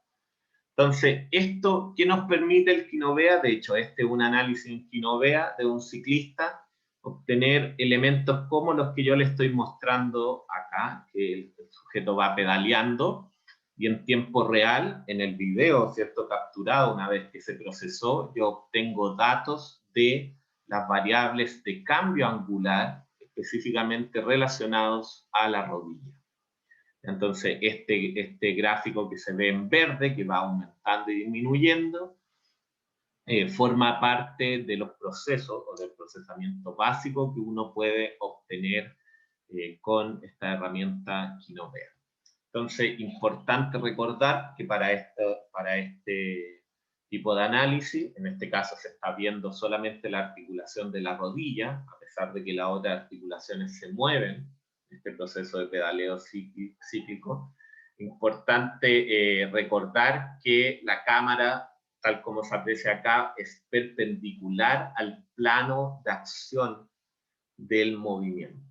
Speaker 1: Entonces, ¿esto qué nos permite el Kinovea? De hecho, este es un análisis en Kinovea de un ciclista, obtener elementos como los que yo les estoy mostrando acá, que el sujeto va pedaleando, y en tiempo real, en el video, ¿cierto? Capturado, una vez que se procesó, yo obtengo datos de las variables de cambio angular, específicamente relacionados a la rodilla. Entonces, este gráfico que se ve en verde, que va aumentando y disminuyendo, forma parte de los procesos o del procesamiento básico que uno puede obtener con esta herramienta Kinovea. Entonces, importante recordar que para este tipo de análisis, en este caso se está viendo solamente la articulación de la rodilla, a pesar de que las otras articulaciones se mueven, este proceso de pedaleo cíclico. Importante recordar que la cámara, tal como se aprecia acá, es perpendicular al plano de acción del movimiento.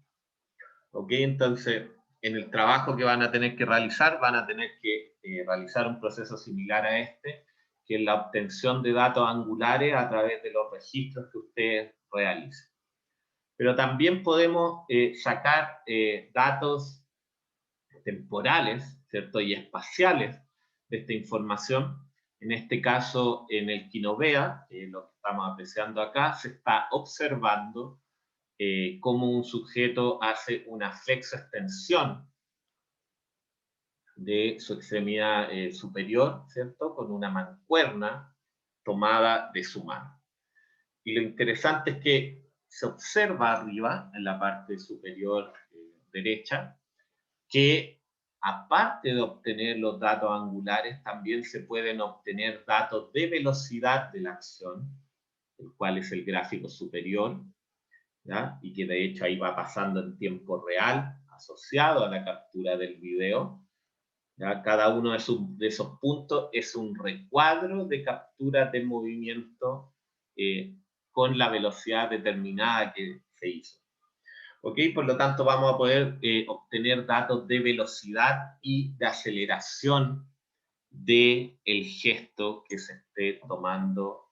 Speaker 1: ¿Ok? Entonces, en el trabajo que van a tener que realizar, van a tener que realizar un proceso similar a este, que es la obtención de datos angulares a través de los registros que ustedes realicen. Pero también podemos sacar datos temporales, ¿cierto? Y espaciales de esta información. En este caso, en el Kinovea, lo que estamos apreciando acá, se está observando cómo un sujeto hace una flexoextensión de su extremidad superior, ¿cierto? Con una mancuerna tomada de su mano. Y lo interesante es que se observa arriba, en la parte superior derecha, que aparte de obtener los datos angulares, también se pueden obtener datos de velocidad de la acción, el cual es el gráfico superior, ¿ya? Y que de hecho ahí va pasando en tiempo real, asociado a la captura del video. ¿Ya? Cada uno de esos puntos es un recuadro de captura de movimiento con la velocidad determinada que se hizo. ¿Ok? Por lo tanto, vamos a poder obtener datos de velocidad y de aceleración del gesto que se esté tomando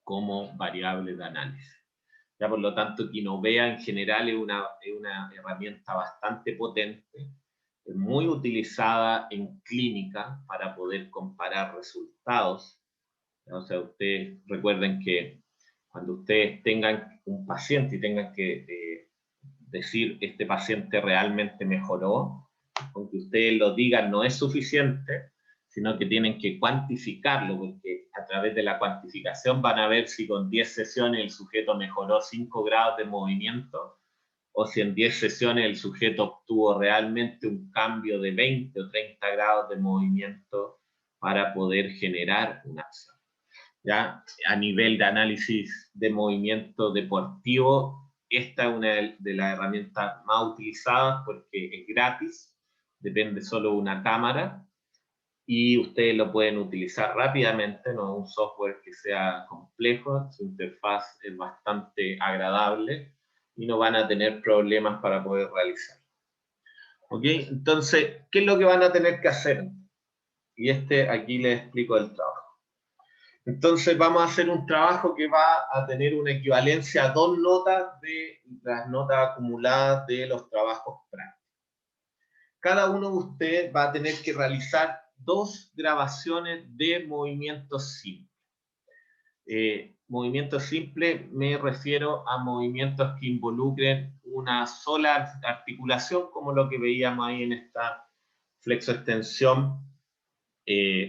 Speaker 1: como variable de análisis. Ya, por lo tanto, Kinovea en general es una herramienta bastante potente, muy utilizada en clínica para poder comparar resultados. O sea, ustedes recuerden que cuando ustedes tengan un paciente y tengan que decir este paciente realmente mejoró, aunque ustedes lo digan no es suficiente, sino que tienen que cuantificarlo, porque a través de la cuantificación van a ver si con 10 sesiones el sujeto mejoró 5 grados de movimiento, o si en 10 sesiones el sujeto obtuvo realmente un cambio de 20 o 30 grados de movimiento para poder generar una acción. ¿Ya? A nivel de análisis de movimiento deportivo, esta es una de las herramientas más utilizadas porque es gratis, depende solo de una cámara, y ustedes lo pueden utilizar rápidamente, no es un software que sea complejo, su interfaz es bastante agradable y no van a tener problemas para poder realizar. ¿Ok? Entonces, ¿qué es lo que van a tener que hacer? Y aquí les explico el trabajo. Entonces vamos a hacer un trabajo que va a tener una equivalencia a 2 notas de las notas acumuladas de los trabajos prácticos. cada uno de ustedes va a tener que realizar 2 grabaciones de movimientos simples. Movimientos simples me refiero a movimientos que involucren una sola articulación, como lo que veíamos ahí en esta flexoextensión,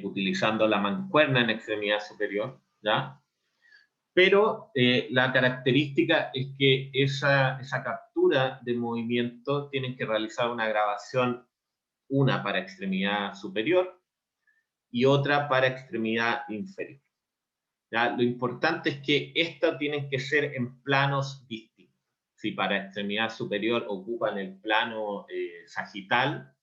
Speaker 1: utilizando la mancuerna en extremidad superior, ¿ya? Pero la característica es que esa captura de movimiento tienen que realizar una grabación, una para extremidad superior y otra para extremidad inferior. ¿Ya? Lo importante es que estas tienen que ser en planos distintos. Si para extremidad superior ocupan el plano sagital,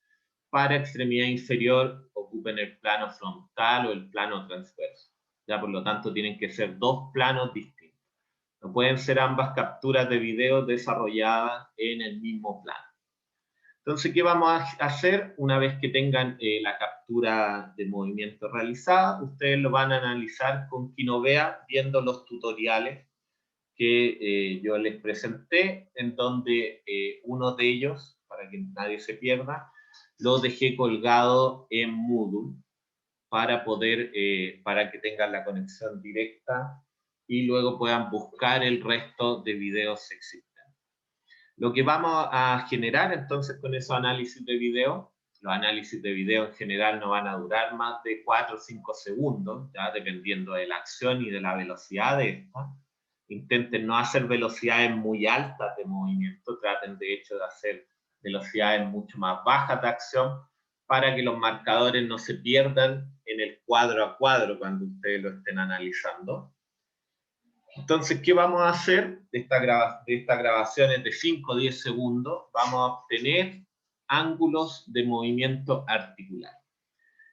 Speaker 1: para extremidad inferior ocupen el plano frontal o el plano transverso. ¿Ya? Por lo tanto, tienen que ser 2 planos distintos. No pueden ser ambas capturas de video desarrolladas en el mismo plano. Entonces, ¿qué vamos a hacer? Una vez que tengan la captura de movimiento realizada, ustedes lo van a analizar con Kinovea, viendo los tutoriales que yo les presenté, en donde uno de ellos, para que nadie se pierda, lo dejé colgado en Moodle para para que tengan la conexión directa y luego puedan buscar el resto de videos existentes. Lo que vamos a generar entonces con esos análisis de video, los análisis de video en general no van a durar más de 4 o 5 segundos, ya dependiendo de la acción y de la velocidad de esta. Intenten no hacer velocidades muy altas de movimiento, traten de hecho de hacer velocidades mucho más bajas de acción para que los marcadores no se pierdan en el cuadro a cuadro cuando ustedes lo estén analizando. Entonces, ¿qué vamos a hacer de estas grabaciones de 5 o 10 segundos? Vamos a obtener ángulos de movimiento articular.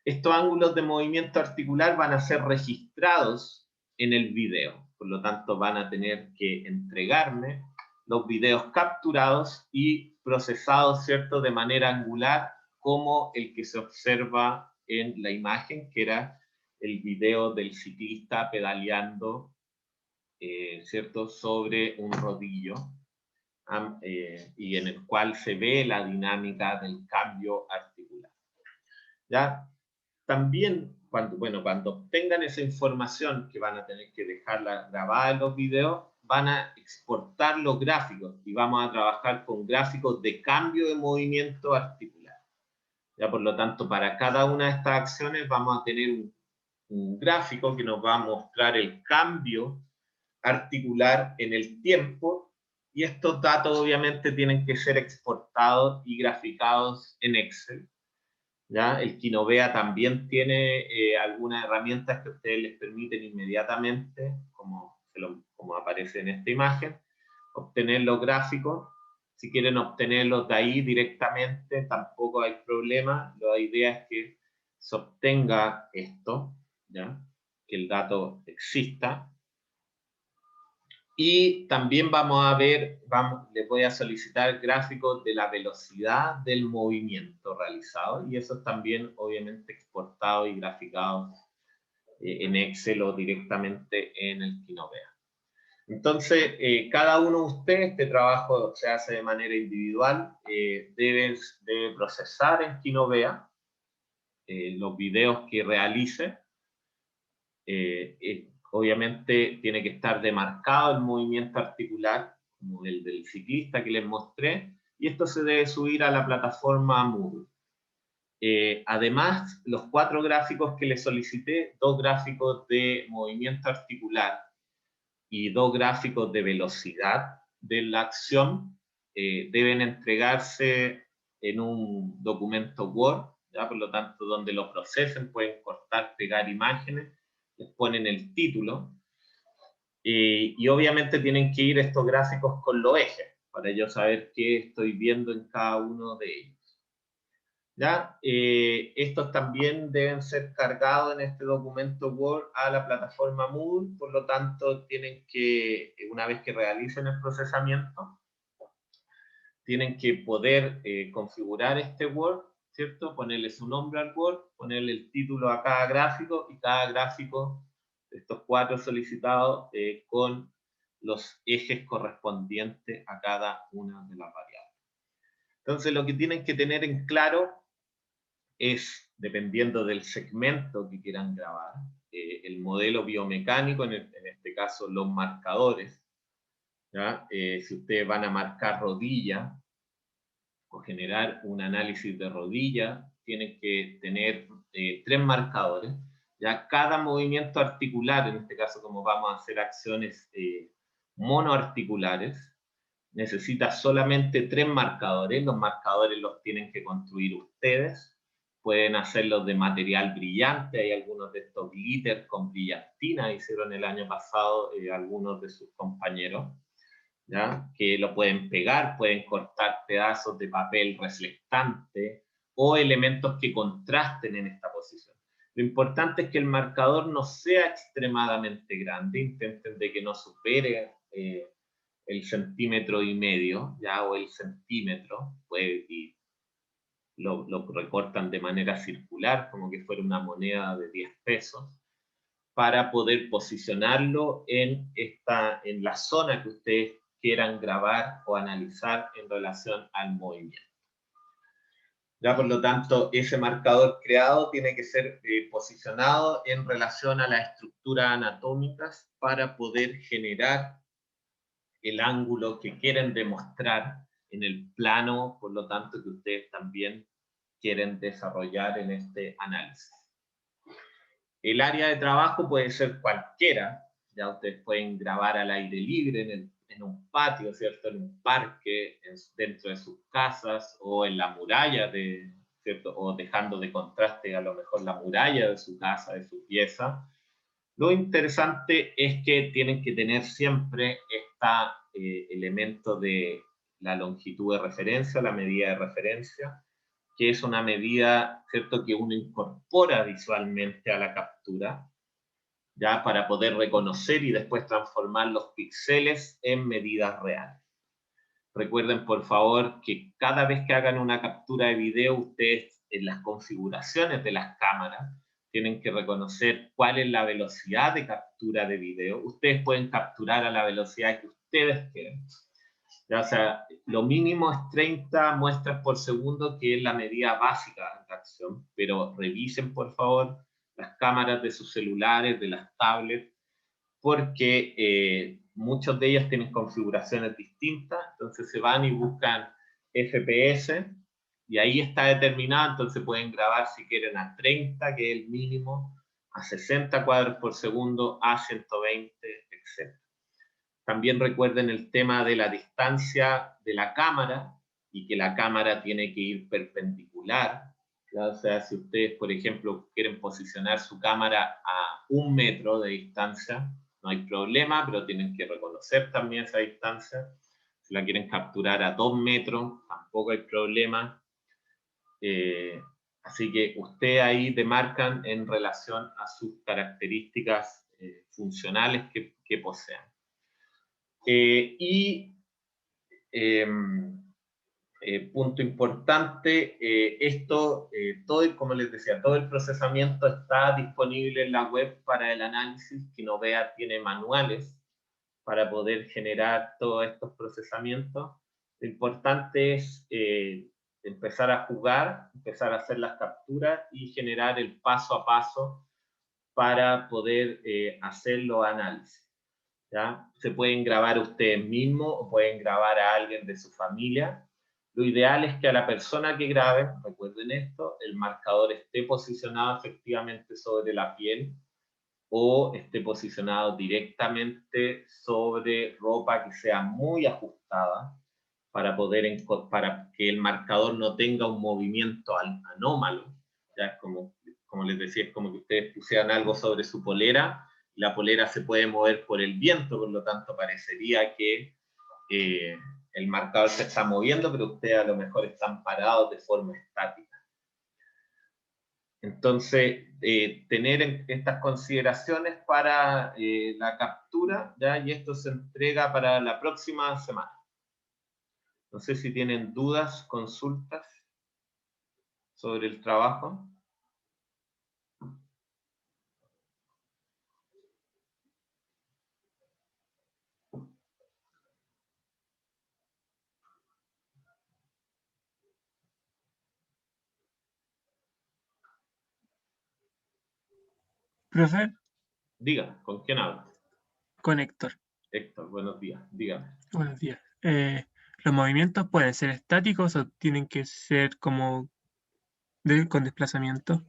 Speaker 1: Estos ángulos de movimiento articular van a ser registrados en el video. Por lo tanto, van a tener que entregarme los videos capturados y procesados, ¿cierto?, de manera angular, como el que se observa en la imagen, que era el video del ciclista pedaleando, ¿cierto?, sobre un rodillo, y en el cual se ve la dinámica del cambio articular. ¿Ya? También, cuando obtengan esa información, que van a tener que dejarla grabada en los videos, van a exportar los gráficos y vamos a trabajar con gráficos de cambio de movimiento articular. ¿Ya? Por lo tanto, para cada una de estas acciones vamos a tener un gráfico que nos va a mostrar el cambio articular en el tiempo, y estos datos obviamente tienen que ser exportados y graficados en Excel. ¿Ya? El Kinovea también tiene algunas herramientas que a ustedes les permiten inmediatamente, como aparece en esta imagen, obtener los gráficos. Si quieren obtenerlos de ahí directamente, tampoco hay problema. La idea es que se obtenga esto, ¿ya? Que el dato exista. Y también vamos a ver, les voy a solicitar gráficos de la velocidad del movimiento realizado, y eso también obviamente exportado y graficado en Excel o directamente en el Kinovea. Entonces, cada uno de ustedes, este trabajo se hace de manera individual, debe procesar en Kinovea los videos que realice. Obviamente tiene que estar demarcado el movimiento articular, como el del ciclista que les mostré, y esto se debe subir a la plataforma Moodle. Además, los 4 gráficos que les solicité, 2 gráficos de movimiento articular y 2 gráficos de velocidad de la acción, deben entregarse en un documento Word, ¿ya? Por lo tanto, donde lo procesen, pueden cortar, pegar imágenes, les ponen el título, y obviamente tienen que ir estos gráficos con los ejes, para yo saber qué estoy viendo en cada uno de ellos. ¿Ya? Estos también deben ser cargados en este documento Word a la plataforma Moodle, por lo tanto tienen que, una vez que realicen el procesamiento, tienen que poder configurar este Word, ¿cierto? Ponerle su nombre al Word, ponerle el título a cada gráfico, y cada gráfico, estos 4 solicitados, con los ejes correspondientes a cada una de las variables. Entonces, lo que tienen que tener en claro es, dependiendo del segmento que quieran grabar, el modelo biomecánico, en este caso los marcadores, ¿ya? Si ustedes van a marcar rodilla o generar un análisis de rodilla, tienen que tener 3 marcadores. Ya cada movimiento articular, en este caso como vamos a hacer acciones monoarticulares, necesita solamente 3 marcadores. Los marcadores los tienen que construir ustedes. Pueden hacerlos de material brillante. Hay algunos de estos glitter con brillantina, hicieron el año pasado algunos de sus compañeros, ¿ya? Que lo pueden pegar, pueden cortar pedazos de papel reflectante o elementos que contrasten en esta posición. Lo importante es que el marcador no sea extremadamente grande, intenten de que no supere el 1,5 centímetros, ¿ya? O el centímetro, y lo recortan de manera circular, como que fuera una moneda de 10 pesos, para poder posicionarlo en la zona que ustedes quieran grabar o analizar en relación al movimiento. Ya, por lo tanto, ese marcador creado tiene que ser posicionado en relación a las estructuras anatómicas para poder generar el ángulo que quieren demostrar en el plano, por lo tanto, que ustedes también quieren desarrollar en este análisis. El área de trabajo puede ser cualquiera, ya ustedes pueden grabar al aire libre, en un patio, ¿cierto? En un parque, dentro de sus casas o en la muralla, ¿cierto? O dejando de contraste a lo mejor la muralla de su casa, de su pieza. Lo interesante es que tienen que tener siempre este elemento de la longitud de referencia, la medida de referencia, que es una medida, ¿cierto?, que uno incorpora visualmente a la captura, ya para poder reconocer y después transformar los píxeles en medidas reales. Recuerden, por favor, que cada vez que hagan una captura de video, ustedes en las configuraciones de las cámaras tienen que reconocer cuál es la velocidad de captura de video. Ustedes pueden capturar a la velocidad que ustedes quieran. O sea, lo mínimo es 30 muestras por segundo, que es la medida básica de acción, pero revisen, por favor, las cámaras de sus celulares, de las tablets, porque muchos de ellos tienen configuraciones distintas, entonces se van y buscan FPS, y ahí está determinado, entonces pueden grabar si quieren a 30, que es el mínimo, a 60 cuadros por segundo, a 120, etc. También recuerden el tema de la distancia de la cámara y que la cámara tiene que ir perpendicular. ¿Ya? O sea, si ustedes, por ejemplo, quieren posicionar su cámara a 1 metro de distancia, no hay problema, pero tienen que reconocer también esa distancia. Si la quieren capturar a 2 metros, tampoco hay problema. Así que ustedes ahí demarcan en relación a sus características funcionales que posean. Punto importante, como les decía, todo el procesamiento está disponible en la web para el análisis. Kinovea tiene manuales para poder generar todos estos procesamientos. Lo importante es empezar a jugar, empezar a hacer las capturas y generar el paso a paso para poder hacer los análisis. ¿Ya? Se pueden grabar ustedes mismos o pueden grabar a alguien de su familia. Lo ideal es que a la persona que grabe, recuerden esto, el marcador esté posicionado efectivamente sobre la piel o esté posicionado directamente sobre ropa que sea muy ajustada para que el marcador no tenga un movimiento anómalo. Ya es como les decía, es como que ustedes pusieran algo sobre su polera, y la polera se puede mover por el viento, por lo tanto parecería que el marcador se está moviendo, pero ustedes a lo mejor están parados de forma estática. Entonces, tener estas consideraciones para la captura, ¿ya? Y esto se entrega para la próxima semana. No sé si tienen dudas, consultas sobre el trabajo.
Speaker 2: Profe,
Speaker 1: Diga, ¿con quién hablo?
Speaker 2: con Héctor.
Speaker 1: Héctor, buenos días, dígame.
Speaker 2: Buenos días. ¿Los movimientos pueden ser estáticos o tienen que ser como con desplazamiento?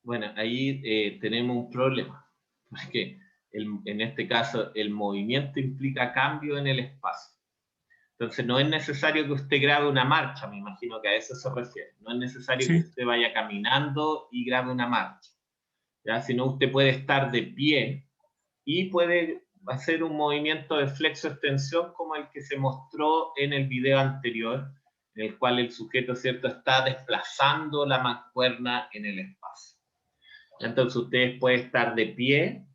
Speaker 1: Bueno, ahí tenemos un problema, porque en este caso el movimiento implica cambio en el espacio. Entonces no es necesario que usted grabe una marcha, me imagino que a eso se refiere. No es necesario que
Speaker 2: Sí,
Speaker 1: usted vaya caminando y grabe una marcha, ¿ya? Sino usted puede estar de pie y puede hacer un movimiento de flexo-extensión como el que se mostró en el video anterior, en el cual el sujeto, ¿cierto?, está desplazando la mancuerna en el espacio. Entonces usted puede estar de pie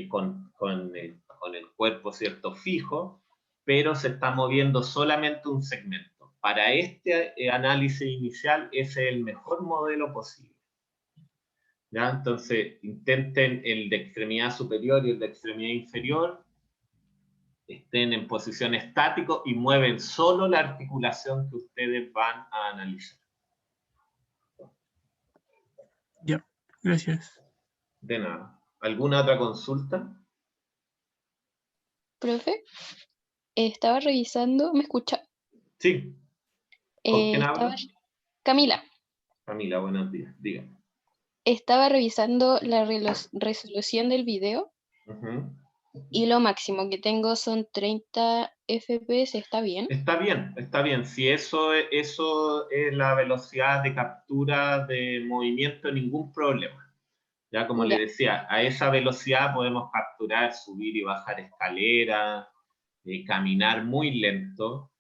Speaker 1: con el cuerpo, ¿cierto?, fijo, pero se está moviendo solamente un segmento. Para este análisis inicial, ese es el mejor modelo posible. ¿Ya? Entonces, intenten el de extremidad superior y el de extremidad inferior, estén en posición estático y mueven solo la articulación que ustedes van a analizar.
Speaker 2: ya. Gracias.
Speaker 1: De nada. ¿Alguna otra consulta?
Speaker 3: Profe, estaba revisando, ¿me escucha?
Speaker 1: Sí. ¿Con quién
Speaker 3: Estaba,
Speaker 1: hablo?
Speaker 3: Camila,
Speaker 1: Camila, buenos días. Dígame.
Speaker 3: estaba revisando la resolución del video
Speaker 1: Uh-huh.
Speaker 3: y lo máximo que tengo son 30 FPS, ¿está bien?
Speaker 1: Está bien, está bien. Si eso es la velocidad de captura de movimiento, ningún problema. Ya como le
Speaker 3: Ya,
Speaker 1: decía, a esa velocidad podemos capturar, subir y bajar escaleras, caminar muy lento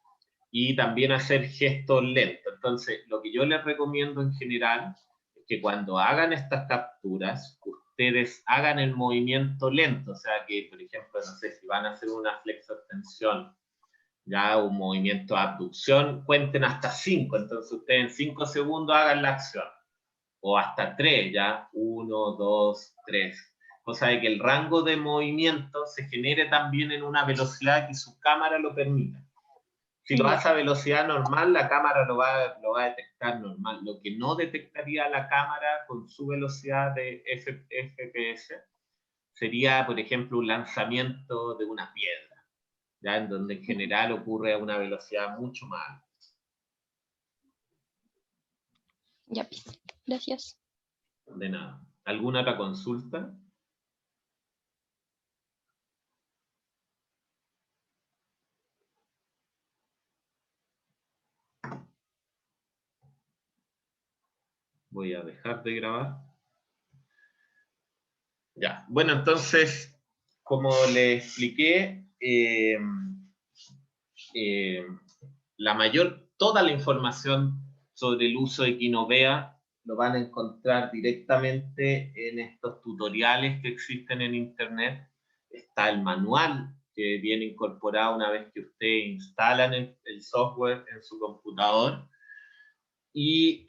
Speaker 1: y también hacer gestos lentos. Entonces, lo que yo les recomiendo en general es que cuando hagan estas capturas, ustedes hagan el movimiento lento. O sea que, por ejemplo, no sé, si van a hacer una flexo-extensión, ya un movimiento de abducción, cuenten hasta 5, entonces ustedes en 5 segundos hagan la acción, o hasta 3, ya, 1, 2, 3, cosa de que el rango de movimiento se genere también en una velocidad que su cámara lo permita. Si lo
Speaker 3: ya,
Speaker 1: hace a velocidad normal, la cámara lo va a detectar normal. Lo que no detectaría la cámara con su velocidad de FPS sería, por ejemplo, un lanzamiento de una piedra, ¿ya? En donde en general ocurre a una velocidad mucho más alta.
Speaker 3: ya, pues. Gracias.
Speaker 1: De nada. ¿Alguna otra consulta? Voy a dejar de grabar. Ya. Bueno, entonces, como le expliqué, eh, toda la información sobre el uso de Kinovea lo van a encontrar directamente en estos tutoriales que existen en internet. Está el manual que viene incorporado una vez que ustedes instalan el software en su computador y,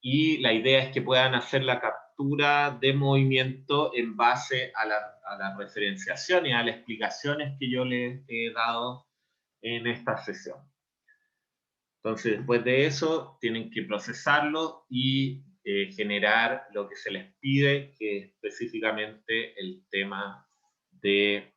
Speaker 1: y la idea es que puedan hacer la captura de movimiento en base a la referenciación y a las explicaciones que yo les he dado en esta sesión. Entonces, después de eso, tienen que procesarlo y generar lo que se les pide, que es específicamente el tema de